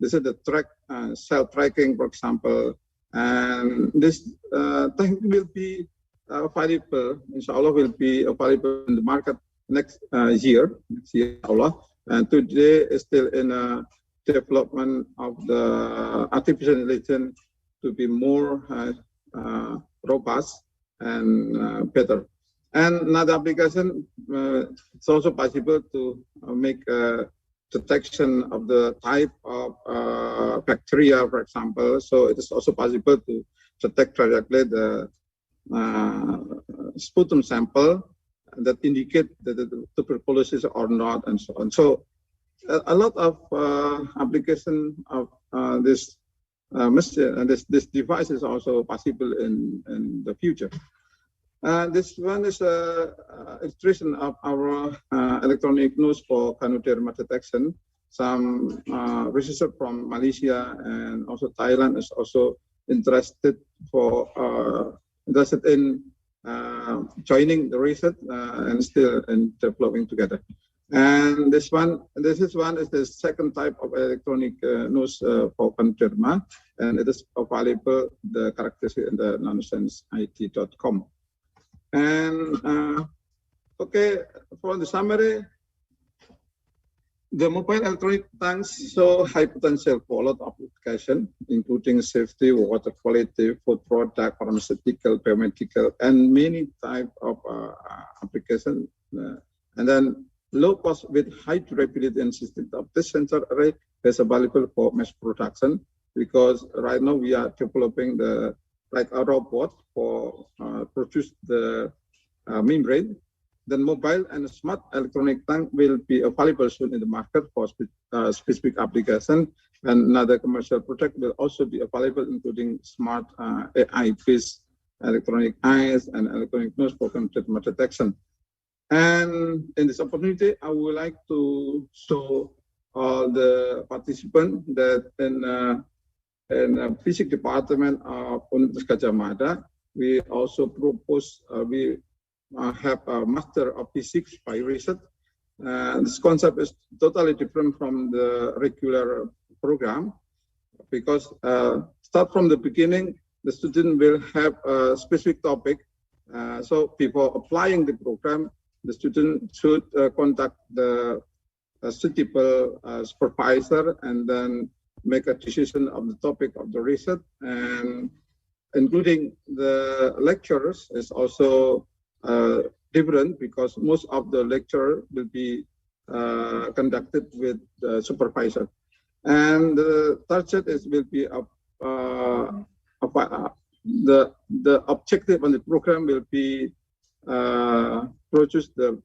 this is the cell tracking, for example, and this technique will be available, inshallah, will be available in the market next year, inshallah. And today is still in a development of the artificial intelligence to be more robust and better. And another application, it's also possible to make a detection of the type of bacteria, for example. So it is also possible to detect directly the sputum sample that indicate that the tuberculosis or not, and so on. So a lot of application of this machine and this device is also possible in the future. This one is an illustration of our electronic nose for Ganoderma detection. Some researchers from Malaysia and also Thailand is also interested in joining the research and still in developing together. And this is the second type of electronic nose for Ganoderma, and it is available the characteristic in the nanosenseit.com. And okay, for the summary, the mobile electronic tanks show high potential for a lot of applications, including safety, water quality, food product, pharmaceutical, biomedical, and many types of applications. And then low cost with high durability and system of this sensor array is available for mass production, because right now we are developing like a robot for produce the membrane. Then mobile and smart electronic tank will be available soon in the market for specific application. And another commercial product will also be available, including smart AI-based electronic eyes, and electronic nose for treatment detection. And in this opportunity, I would like to show all the participants that in physics department of Universitas Gadjah Mada, we also propose, we have a master of physics by research. This concept is totally different from the regular program because start from the beginning, the student will have a specific topic. So before applying the program, the student should contact the suitable supervisor and then make a decision of the topic of the research, and including the lectures is also different because most of the lecture will be conducted with the supervisor. And the target will be the objective on the program will be produce the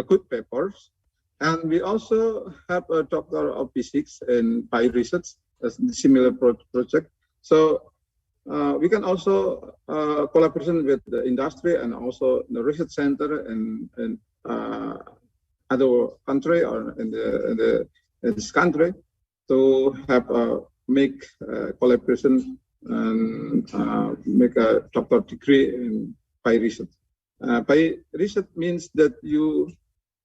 good papers. And we also have a doctor of physics in by research, a similar project. So we can also collaboration with the industry and also the research center in other country or in this country to have make collaboration and make a doctor degree in by research. By research means that you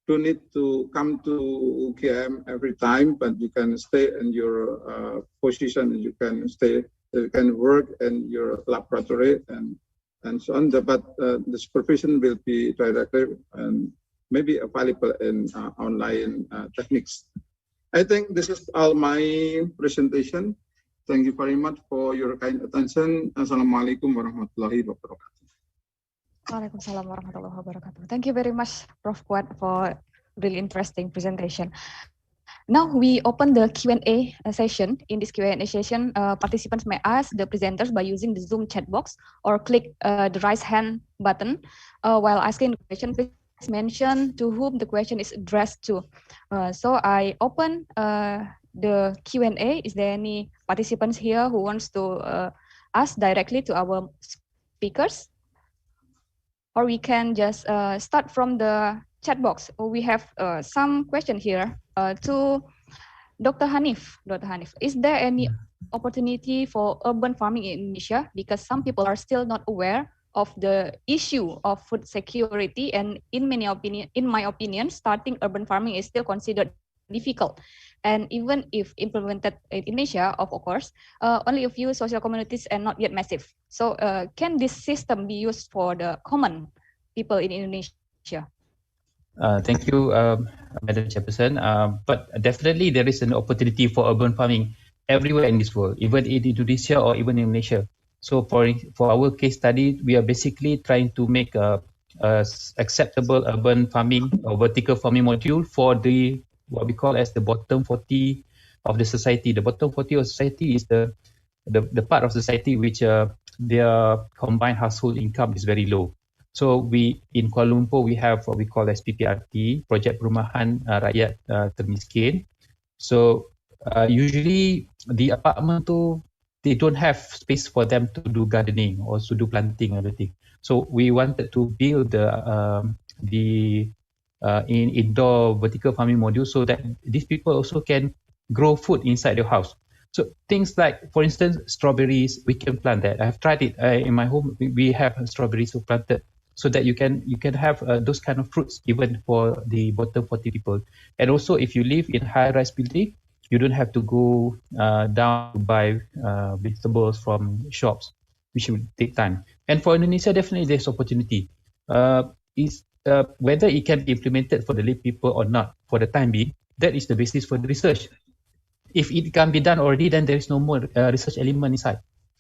don't need to come to UGM every time, but you can stay in your position. You can stay. You can work in your laboratory and so on. But the supervision will be directly and maybe available in online techniques. I think this is all my presentation. Thank you very much for your kind attention. Assalamualaikum warahmatullahi wabarakatuh. Waalaikumsalam warahmatullahi wabarakatuh. Thank you very much, Prof. Kuat, for really interesting presentation. Now we open the Q&A session. In this Q&A session, participants may ask the presenters by using the Zoom chat box or click the raise hand button. While asking the question, please mention to whom the question is addressed to. So I open the Q&A. Is there any participants here who wants to ask directly to our speakers? Or we can just start from the chat box. We have some question here to Dr. Hanif. Dr. Hanif, is there any opportunity for urban farming in Indonesia? Because some people are still not aware of the issue of food security, and in my opinion, starting urban farming is still considered difficult. And even if implemented in Indonesia, of course, only a few social communities and not yet massive. So can this system be used for the common people in Indonesia? Thank you, Madam Chairperson. But definitely there is an opportunity for urban farming everywhere in this world, even in Indonesia or even in Malaysia. So for our case study, we are basically trying to make a acceptable urban farming or vertical farming module for the what we call as the bottom 40 of the society. The bottom 40 of society is the part of society which their combined household income is very low. So we in Kuala Lumpur we have what we call as PPRT, Project Perumahan Rakyat Termiskin. So usually the apartment they don't have space for them to do gardening or to do planting or everything. So we wanted to build the indoor vertical farming module so that these people also can grow food inside their house. So things like, for instance, strawberries, we can plant that. I've tried it in my home. We have strawberries planted so that you can have those kind of fruits even for the bottom 40 people. And also, if you live in high-rise building, you don't have to go down to buy vegetables from shops, which will take time. And for Indonesia, definitely there's opportunity. Whether it can be implemented for the lay people or not for the time being, that is the basis for the research. If it can be done already, then there is no more research element inside.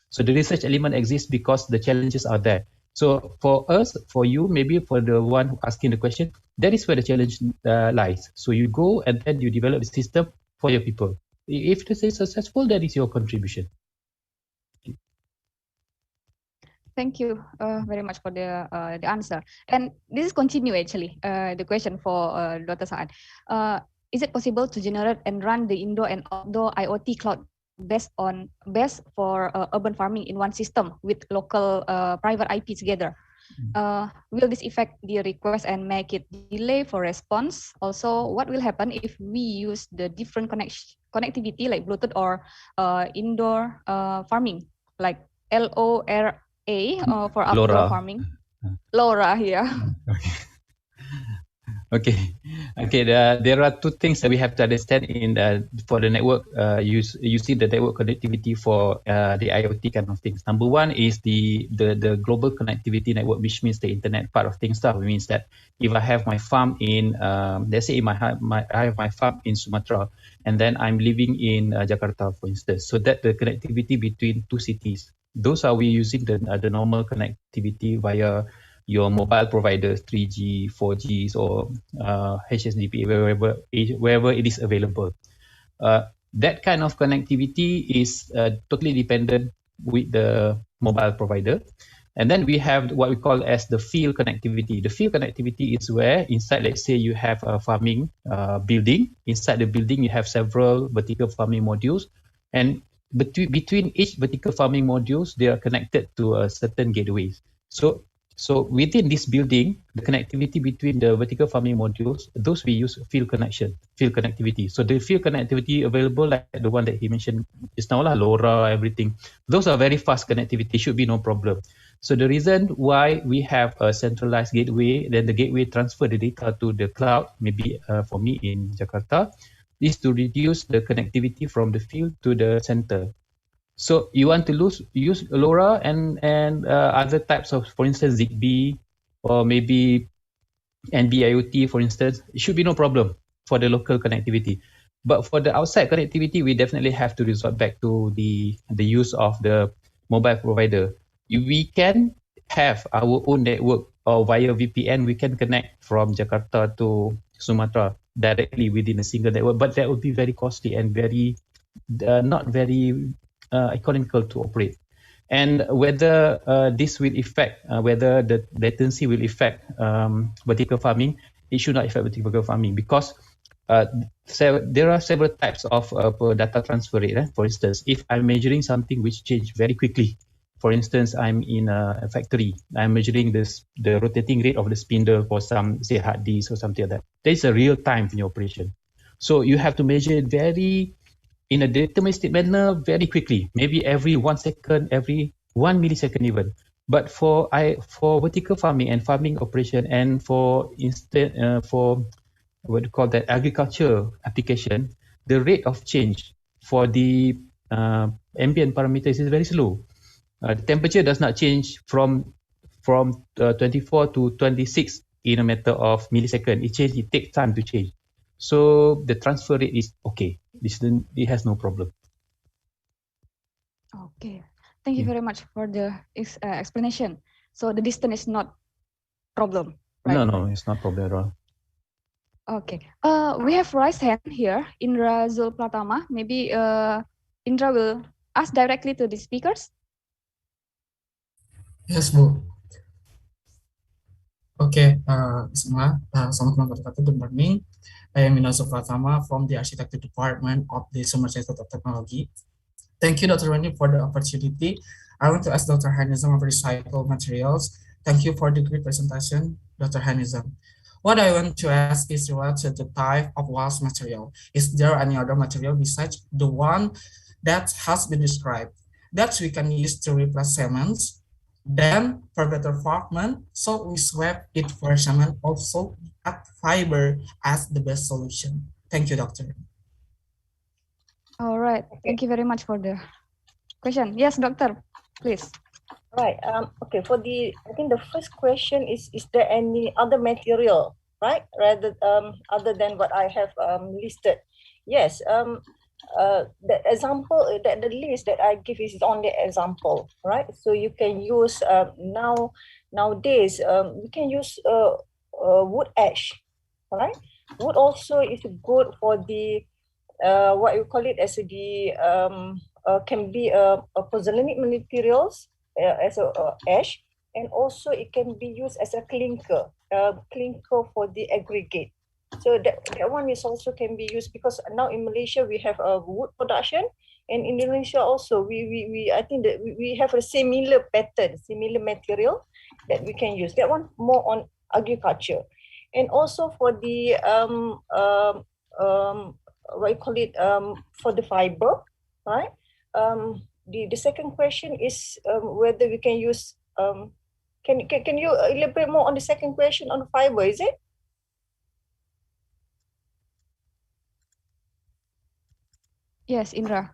So the research element exists because the challenges are there. So for us, for you, maybe for the one asking the question, that is where the challenge lies. So you go and then you develop the system for your people. If this is successful, that is your contribution. Thank you very much for the answer. And this is continue actually, the question for Dr. Saad. Is it possible to generate and run the indoor and outdoor IoT cloud best for urban farming in one system with local private IP together. Will this affect the request and make it delay for response? Also, what will happen if we use the different connectivity like Bluetooth or indoor farming like LoRa for outdoor LoRa. farming? LoRa, yeah. Okay, okay. There are two things that we have to understand in for the network. Using the network connectivity for the IoT kind of things. Number one is the global connectivity network, which means the internet part of things. Stuff. It means that if I have my farm in, let's say, I have my farm in Sumatra, and then I'm living in Jakarta, for instance. So that the connectivity between two cities. Those are we using the normal connectivity via your mobile providers, 3G, 4Gs, or HSDP, wherever it is available. That kind of connectivity is totally dependent with the mobile provider. And then we have what we call as the field connectivity. The field connectivity is where inside, let's say you have a farming building. Inside the building, you have several vertical farming modules. And between each vertical farming modules, they are connected to a certain gateways. So within this building, the connectivity between the vertical farming modules, those we use field connectivity. So the field connectivity available, like the one that he mentioned just now, LoRa, everything, those are very fast connectivity, should be no problem. So the reason why we have a centralized gateway, then the gateway transfer the data to the cloud, maybe for me in Jakarta, is to reduce the connectivity from the field to the center. So you want to use LoRa and other types of, for instance, ZigBee or maybe NB-IoT, for instance, it should be no problem for the local connectivity. But for the outside connectivity, we definitely have to resort back to the use of the mobile provider. We can have our own network or via VPN, we can connect from Jakarta to Sumatra directly within a single network, but that would be very costly and very not very economical to operate. And whether this will affect, whether the latency will affect vertical farming, it should not affect vertical farming because there are several types of data transfer rate. For instance, if I'm measuring something which change very quickly, for instance, I'm in a factory, I'm measuring the rotating rate of the spindle for some, say, hard disk or something like that. There's a real time in your operation. So you have to measure it in a deterministic manner very quickly, maybe every 1 second, every 1 millisecond even. But for vertical farming and farming operation and for what do you call that, agriculture application, the rate of change for the ambient parameters is very slow. The temperature does not change from 24 to 26 in a matter of millisecond. It takes time to change. So the transfer rate is okay. It has no problem. Okay, thank you very much for the explanation. So the distance is not problem, right? No, it's not problem at all. Okay. We have raised hand here, Indra Zul Pratama. Maybe Indra will ask directly to the speakers. Yes, Bu. Okay, semua, selamat malam wabarakatuh. Good morning. I am Indra Zul Pratama from the Architecture Department of the Sumber Institute of Technology. Thank you, Dr. Rani, for the opportunity. I want to ask Dr. Hanizam of recycled materials. Thank you for the great presentation, Dr. Hanizam. What I want to ask is related to the type of waste material. Is there any other material besides the one that has been described that we can use to replace cements? Then, for better farming, so we swap it for cement, also add fiber as the best solution. Thank you, Doctor. All right. Thank you very much for the question. Yes, Doctor, please. Right. Okay. I think the first question is there any other material, right? Other than what I have listed. Yes. The example, the list that I give is only example, right? So you can use nowadays you can use wood ash, right? Wood also is good for the what you call it as the can be a pozzolanic materials as a ash, and also it can be used as a clinker for the aggregate. So that one is also can be used, because now in Malaysia we have a wood production, and in Indonesia also we I think that we have a similar pattern, similar material that we can use. That one more on agriculture. And also for the what you call it, for the fiber, right? The second question is whether we can use can you elaborate more on the second question on the fiber, is it? Yes, Indra.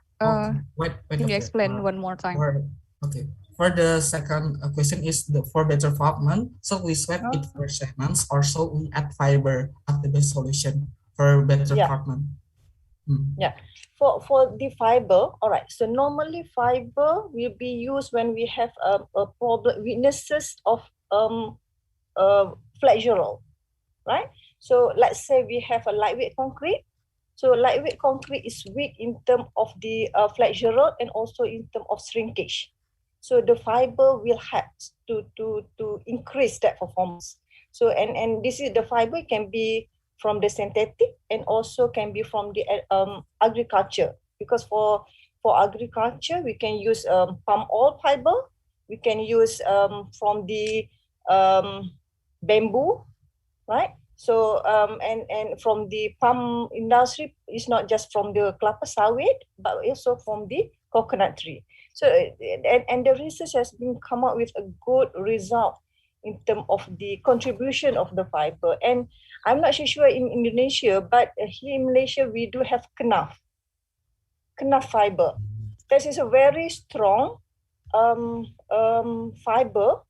Wait Can you okay. explain one more time? For the second question is for better development. So we swap it for segments, or so we add fiber as the best solution for better development. Yeah. For the fiber, all right. So normally fiber will be used when we have a problem, weaknesses of flexural, right? So let's say we have a lightweight concrete. So lightweight concrete is weak in terms of the flexural and also in terms of shrinkage. So the fiber will help to increase that performance. So and this is the fiber can be from the synthetic and also can be from the agriculture, because for agriculture we can use palm oil fiber, we can use from the bamboo, right? So and from the palm industry, it's not just from the kelapa sawit, but also from the coconut tree. So and the research has been come up with a good result in terms of the contribution of the fiber. And I'm not so sure in Indonesia, but here in Malaysia we do have kenaf fiber. This is a very strong fiber.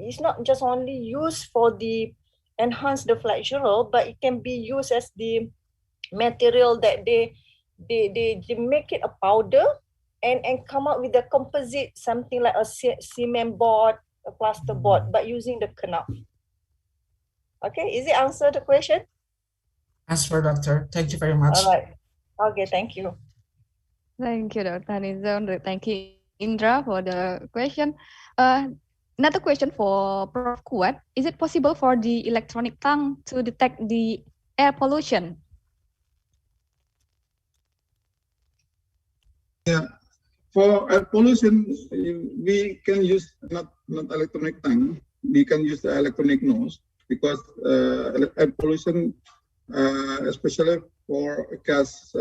It's not just only used for the enhance the flexural, but it can be used as the material that they make it a powder and come up with a composite, something like a cement board, a plaster board, but using the kenaf. Okay, is it answer the question? Answer, doctor. Thank you very much. All right. Okay, thank you. Thank you, Dr. Hanizam. Thank you, Indra, for the question. Another question for Prof. Kuat. Is it possible for the electronic tongue to detect the air pollution? Yeah, for air pollution, we can use not electronic tongue. We can use the electronic nose, because air pollution, especially for gas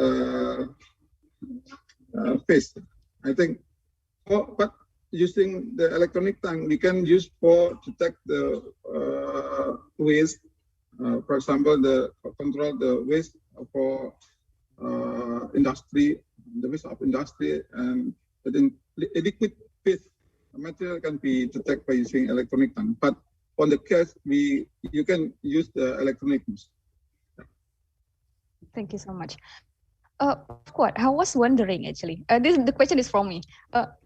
phase, I think. But using the electronic tongue, we can use for detect the waste. For example, control the waste for industry, the waste of industry, and then liquid phase material can be detected by using electronic tongue. But on the case, you can use the electronic nose. Thank you so much. Kuat, I was wondering actually, the question is from me.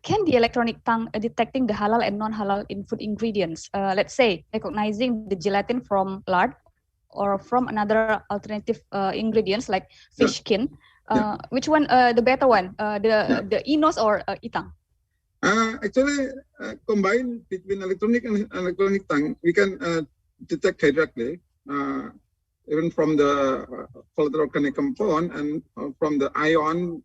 Can the electronic tongue detecting the halal and non-halal in food ingredients, let's say recognizing the gelatin from lard or from another alternative ingredients like fish skin, which one the better one, the inos or itang? Actually, combine between electronic and electronic tongue, we can detect directly. Even from the volatile organic compound and from the ion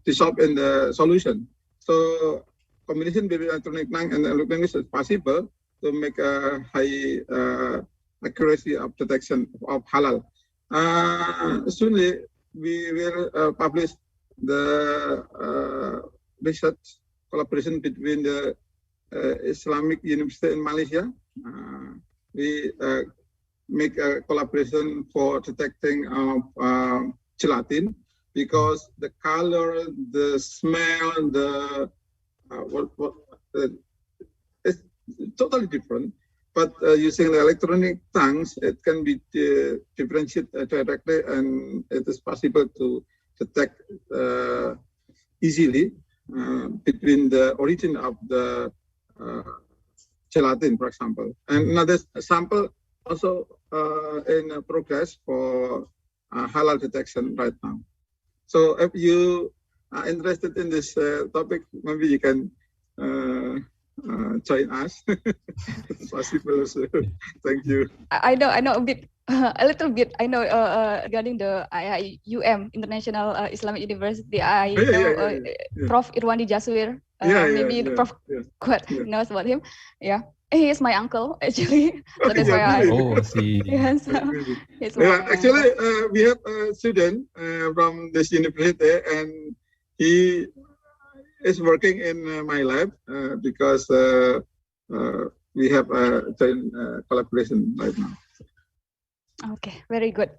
dissolved in the solution. So combination between electronic tongue and electronic is possible to make a high accuracy of detection of halal. Soonly we will publish the research collaboration between the Islamic University in Malaysia. We make a collaboration for detecting of gelatin, because the color, the smell, it's totally different. But using the electronic tongues, it can be differentiated directly, and it is possible to detect easily between the origin of the gelatin, for example. And another sample also in progress for halal detection right now. So if you are interested in this topic, maybe you can join us. It's possible also. Thank you. I know a bit, a little bit. I know regarding the IIUM International Islamic University. I know Prof. Irwandi Jaswir. Maybe the Prof. Quite knows about him. Yeah, he is my uncle actually. So that's why I. Oh, I see. Yes. Actually, we have a student from this university, and he is working in my lab because we have a joint collaboration right now. Okay, very good,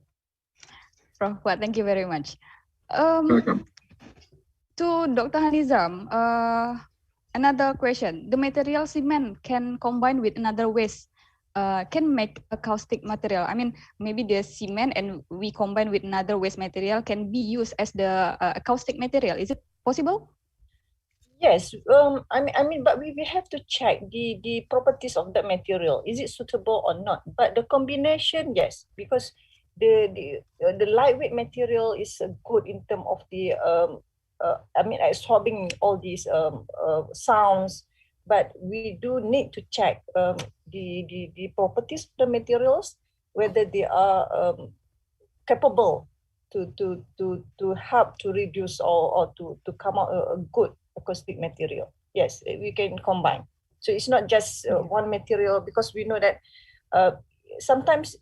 Prof. Thank you very much. Welcome. To Dr. Hanizam, another question. The material cement can combine with another waste, can make acoustic material. I mean, maybe the cement and we combine with another waste material can be used as the acoustic material. Is it possible? Yes, I mean, but we have to check the properties of the material. Is it suitable or not? But the combination, yes, because the lightweight material is good in terms of the I mean, absorbing all these sounds. But we do need to check the properties of the materials, whether they are capable to help to reduce or to come out a good acoustic material. Yes, we can combine. So it's not just one material, because we know that sometimes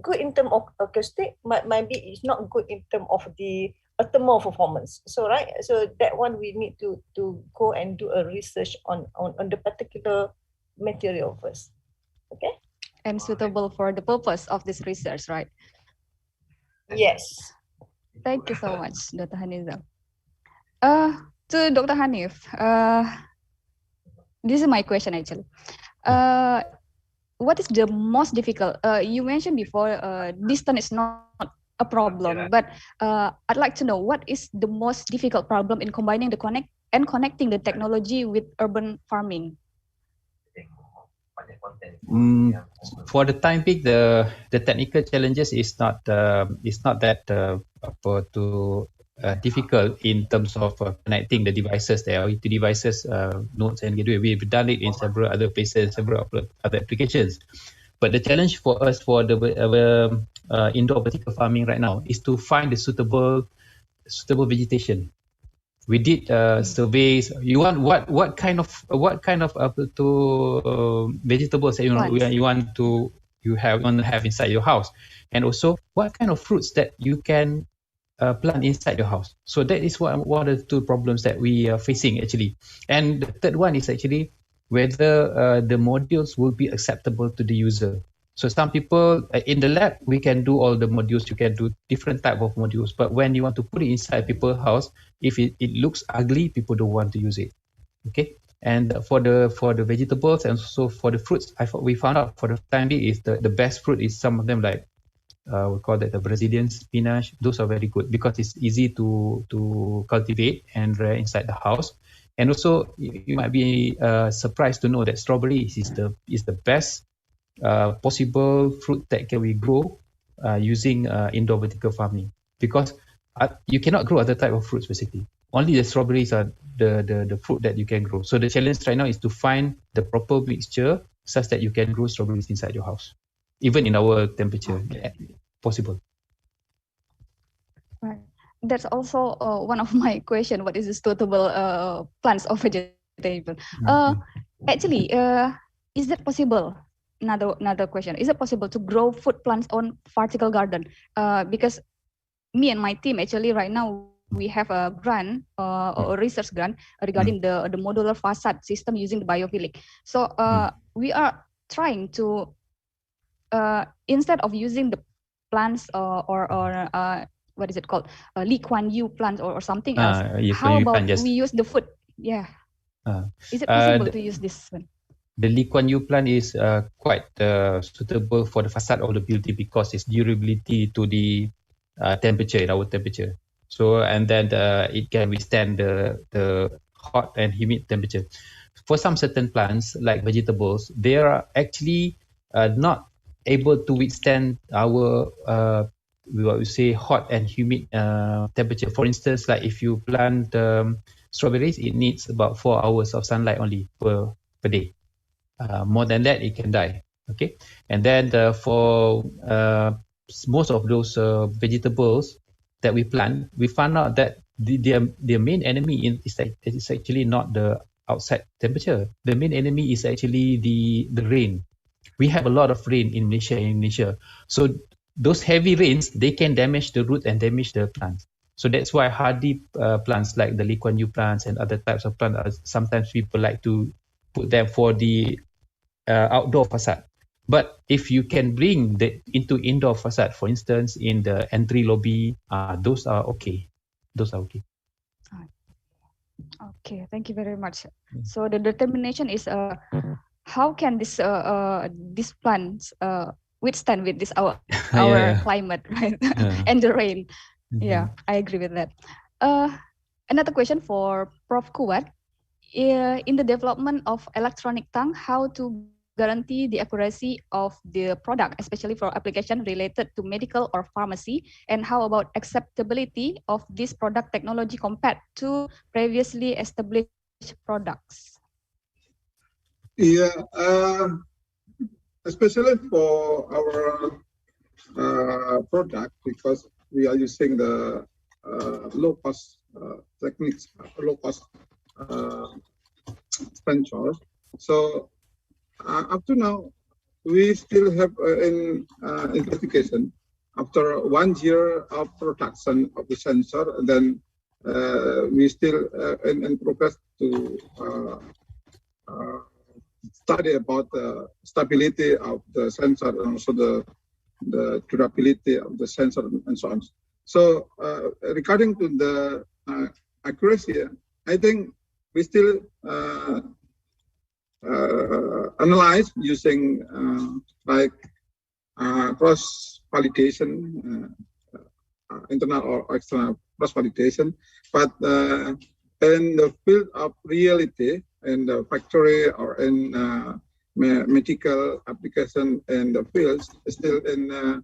good in terms of acoustic, might be it's not good in terms of the thermal performance. So so that one we need to go and do a research on the particular material first. Okay. And suitable for the purpose of this research, right? Yes. Thank you so much, Dr. Hanizam. To Dr. Hanif, this is my question actually. What is the most difficult? You mentioned before, distance is not a problem, but I'd like to know what is the most difficult problem in combining the connecting the technology with urban farming. For the time being, the technical challenges is not that difficult in terms of connecting the devices, the IoT devices, nodes and gateway. We've done it in several other places, several other applications. But the challenge for us for the indoor vertical farming right now is to find the suitable vegetation. We did surveys. You want what kind of vegetables that you want to have inside your house, and also what kind of fruits that you can plant inside your house. So that is one of the two problems that we are facing actually. And the third one is actually whether the modules will be acceptable to the user. So some people in the lab, we can do all the modules, you can do different type of modules, but when you want to put it inside people's house, if it looks ugly, people don't want to use it. Okay. And for the vegetables and also for the fruits, we found out for the time being is the best fruit is some of them like we call that the Brazilian spinach. Those are very good because it's easy to cultivate and rear inside the house. And also you might be surprised to know that strawberry is the best possible fruit that can we grow using indoor vertical farming, because you cannot grow other type of fruits basically. Only the strawberries are the fruit that you can grow. So the challenge right now is to find the proper mixture such that you can grow strawberries inside your house, even in our temperature. Possible. Right. That's also one of my question. What is the suitable plants or vegetable? Actually, is that possible? Another question. Is it possible to grow food plants on vertical garden? Because me and my team actually right now we have a grant or research grant regarding the modular facade system using the biophilic. So we are trying to instead of using the plants or what is it called, Lee Kuan Yew plants or something else. How about we use the food? Yeah. Is it possible to use this one? The Lee Kuan Yew plant is quite suitable for the facade of the building because its durability to the temperature, in our temperature. So, and then it can withstand the hot and humid temperature. For some certain plants, like vegetables, they are actually not able to withstand our what we say hot and humid temperature. For instance, like if you plant strawberries, it needs about 4 hours of sunlight only per per day. More than that, it can die. Okay, and then for most of those vegetables that we plant, we found out that their main enemy is actually not the outside temperature. The main enemy is actually the rain. We have a lot of rain in Malaysia. So those heavy rains, they can damage the root and damage the plants. So that's why hardy plants like the Lee Kuan Yew plants and other types of plants, sometimes people like to put them for the outdoor facade. But if you can bring into indoor facade, for instance, in the entry lobby, those are okay. Those are okay. Okay, thank you very much. So the determination is how can these plants withstand with this our climate, right? And the rain. Yeah, I agree with that. Another question for Prof. Kuat. In the development of electronic tongue, how to guarantee the accuracy of the product, especially for application related to medical or pharmacy, and how about acceptability of this product technology compared to previously established products? Yeah, especially for our product, because we are using the low-cost techniques, low-cost sensors. So up to now, we still have in investigation. After 1 year of production of the sensor, then we still in progress to study about the stability of the sensor and also the durability of the sensor and so on. So regarding to the accuracy, I think we still analyze using like cross validation, internal or external cross validation. But in the field of reality, in the factory or in medical application in the fields, still in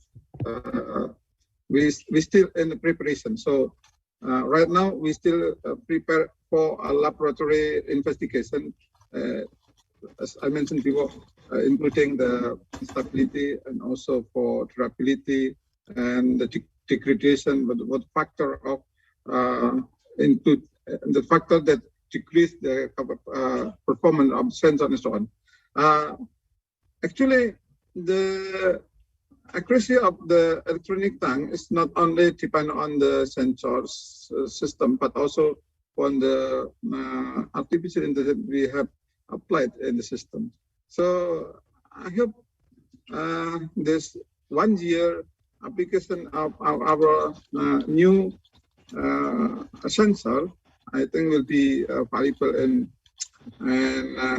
we still in the preparation. So right now we still prepare for a laboratory investigation. As I mentioned before, including the stability and also for durability and the degradation, but what factor of into the factor that decrease the performance of sensor and so on. Actually, the accuracy of the electronic tongue is not only dependent on the sensors system, but also on the artificial intelligence we have applied in the system. So I hope this 1 year application of our new sensor, I think will be valuable and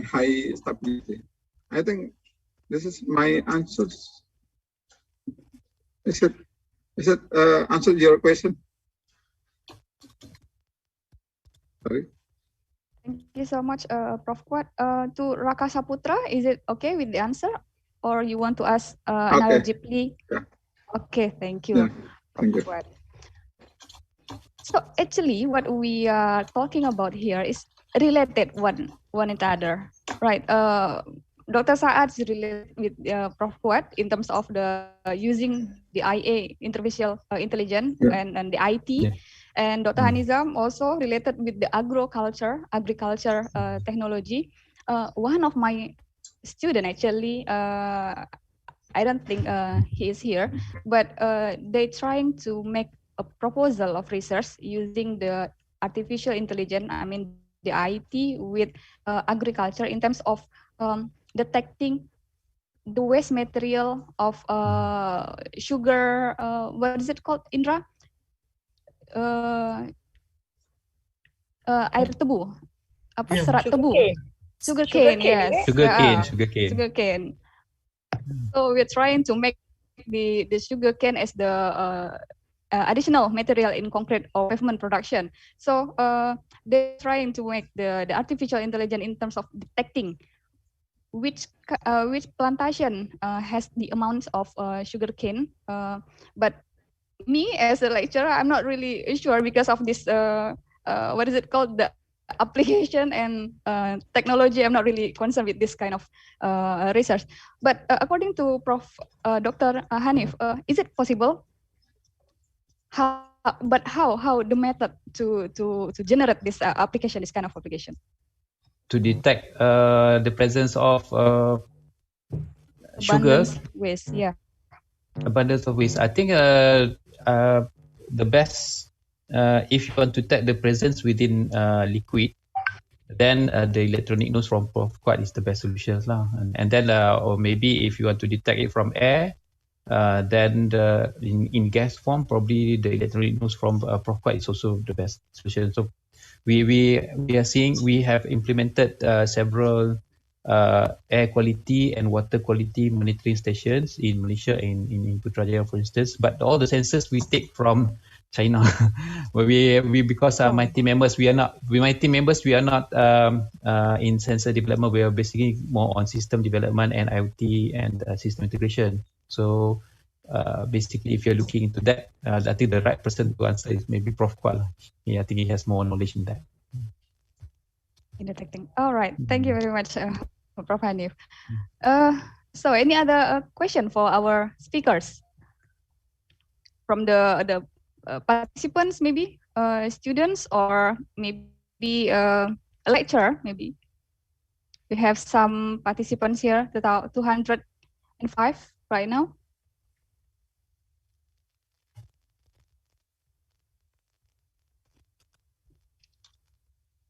high stability. I think this is my answers. Is it answered your question? Sorry. Thank you so much, Prof. Kuat. To Raka Saputra, is it okay with the answer, or you want to ask another deeply? Yeah. Okay, thank you, Prof. Kuat. So actually, what we are talking about here is related one another, right? Dr. Saad is related with Prof. Kuat in terms of the using the IA, artificial intelligence, and the IT. And Dr. Hanizam also related with the agriculture technology. One of my student actually, I don't think he is here, but they trying to make a proposal of research using the artificial intelligence, I mean the IT with agriculture in terms of detecting the waste material of sugar, what is it called, Indra? Air tebu, apa serat tebu, sugarcane, yes, sugarcane. So we're trying to make the sugarcane as the additional material in concrete or pavement production. So they're trying to make the artificial intelligence in terms of detecting which plantation has the amounts of sugarcane, but me as a lecturer, I'm not really sure because of this what is it called, the application and technology. I'm not really concerned with this kind of research. But according to Dr. Hanif, is it possible? How the method to generate this application, this kind of application? To detect the presence of sugar, Abundance waste, yeah. abundance of waste. I think the best, if you want to detect the presence within liquid, then the electronic nose from Profquad is the best solution lah. And then or maybe if you want to detect it from air, then in gas form, probably the electronic nose from Profquad is also the best solution. So we are seeing, we have implemented several air quality and water quality monitoring stations in Malaysia and in Putrajaya, for instance. But all the sensors we take from China. we because my team members, we are not in sensor development. We are basically more on system development and IoT and system integration. So basically, if you're looking into that, I think the right person to answer is maybe Prof. Kwal. Yeah, I think he has more knowledge in that. In detecting. All right. Thank you very much, Prof. Hanif. So, any other question for our speakers from the participants, maybe students, or maybe a lecturer? Maybe we have some participants here, 205 right now.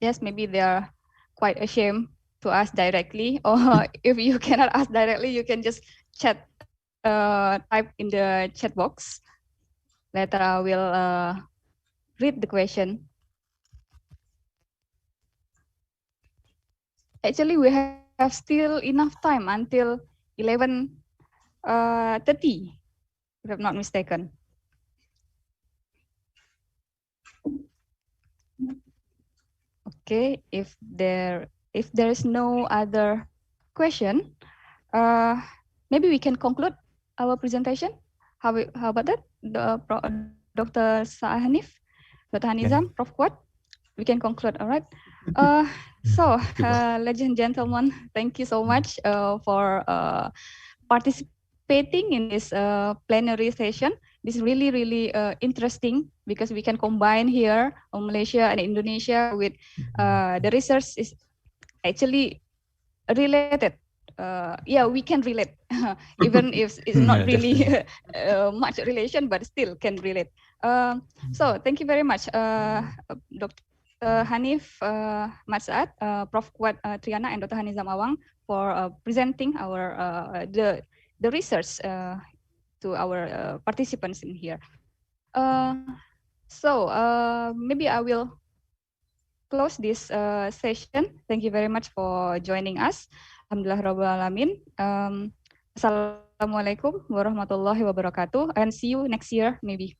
Yes, maybe they are quite ashamed to ask directly, or if you cannot ask directly, you can just chat, type in the chat box. Later I will read the question. Actually, we have still enough time until 11:30, if I'm not mistaken. Okay, if there is no other question, maybe we can conclude our presentation. How about that, Dr. Hanif, Dr. Hanizam, Prof. Kwat? We can conclude, all right? So, ladies and gentlemen, thank you so much for participating in this plenary session. This is really, really interesting because we can combine here Malaysia and Indonesia with the research is actually related. Yeah, we can relate, even if it's not really much relation, but still can relate. So thank you very much, Dr. Hanif Matsat, Prof. Kwat Triana, and Dr. Hanizam Awang for presenting our the research to our participants in here. So maybe I will close this session. Thank you very much for joining us. Alhamdulillah Rabbil Alamin. Assalamualaikum warahmatullahi wabarakatuh, and see you next year maybe.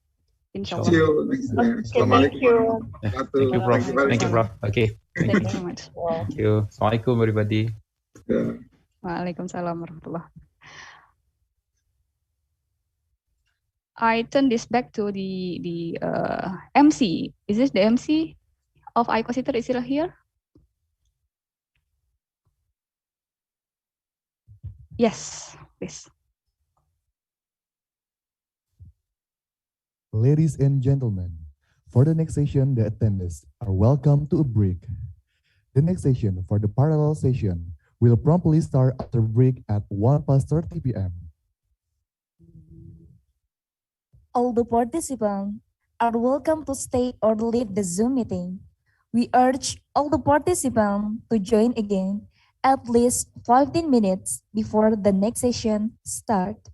Inshallah. See you next year. Thank you. Thank you, Prof. Thank you, Prof. Okay. Thank you very much. Thank you. Assalamualaikum, everybody. Yeah. Waalaikumsalam warahmatullah. I turn this back to the MC. Is this the MC of Icositer? Is still here? Yes, please. Ladies and gentlemen, for the next session, the attendees are welcome to a break. The next session for the parallel session will promptly start after break at 1:30 p.m. All the participants are welcome to stay or leave the Zoom meeting. We urge all the participants to join again at least 15 minutes before the next session starts.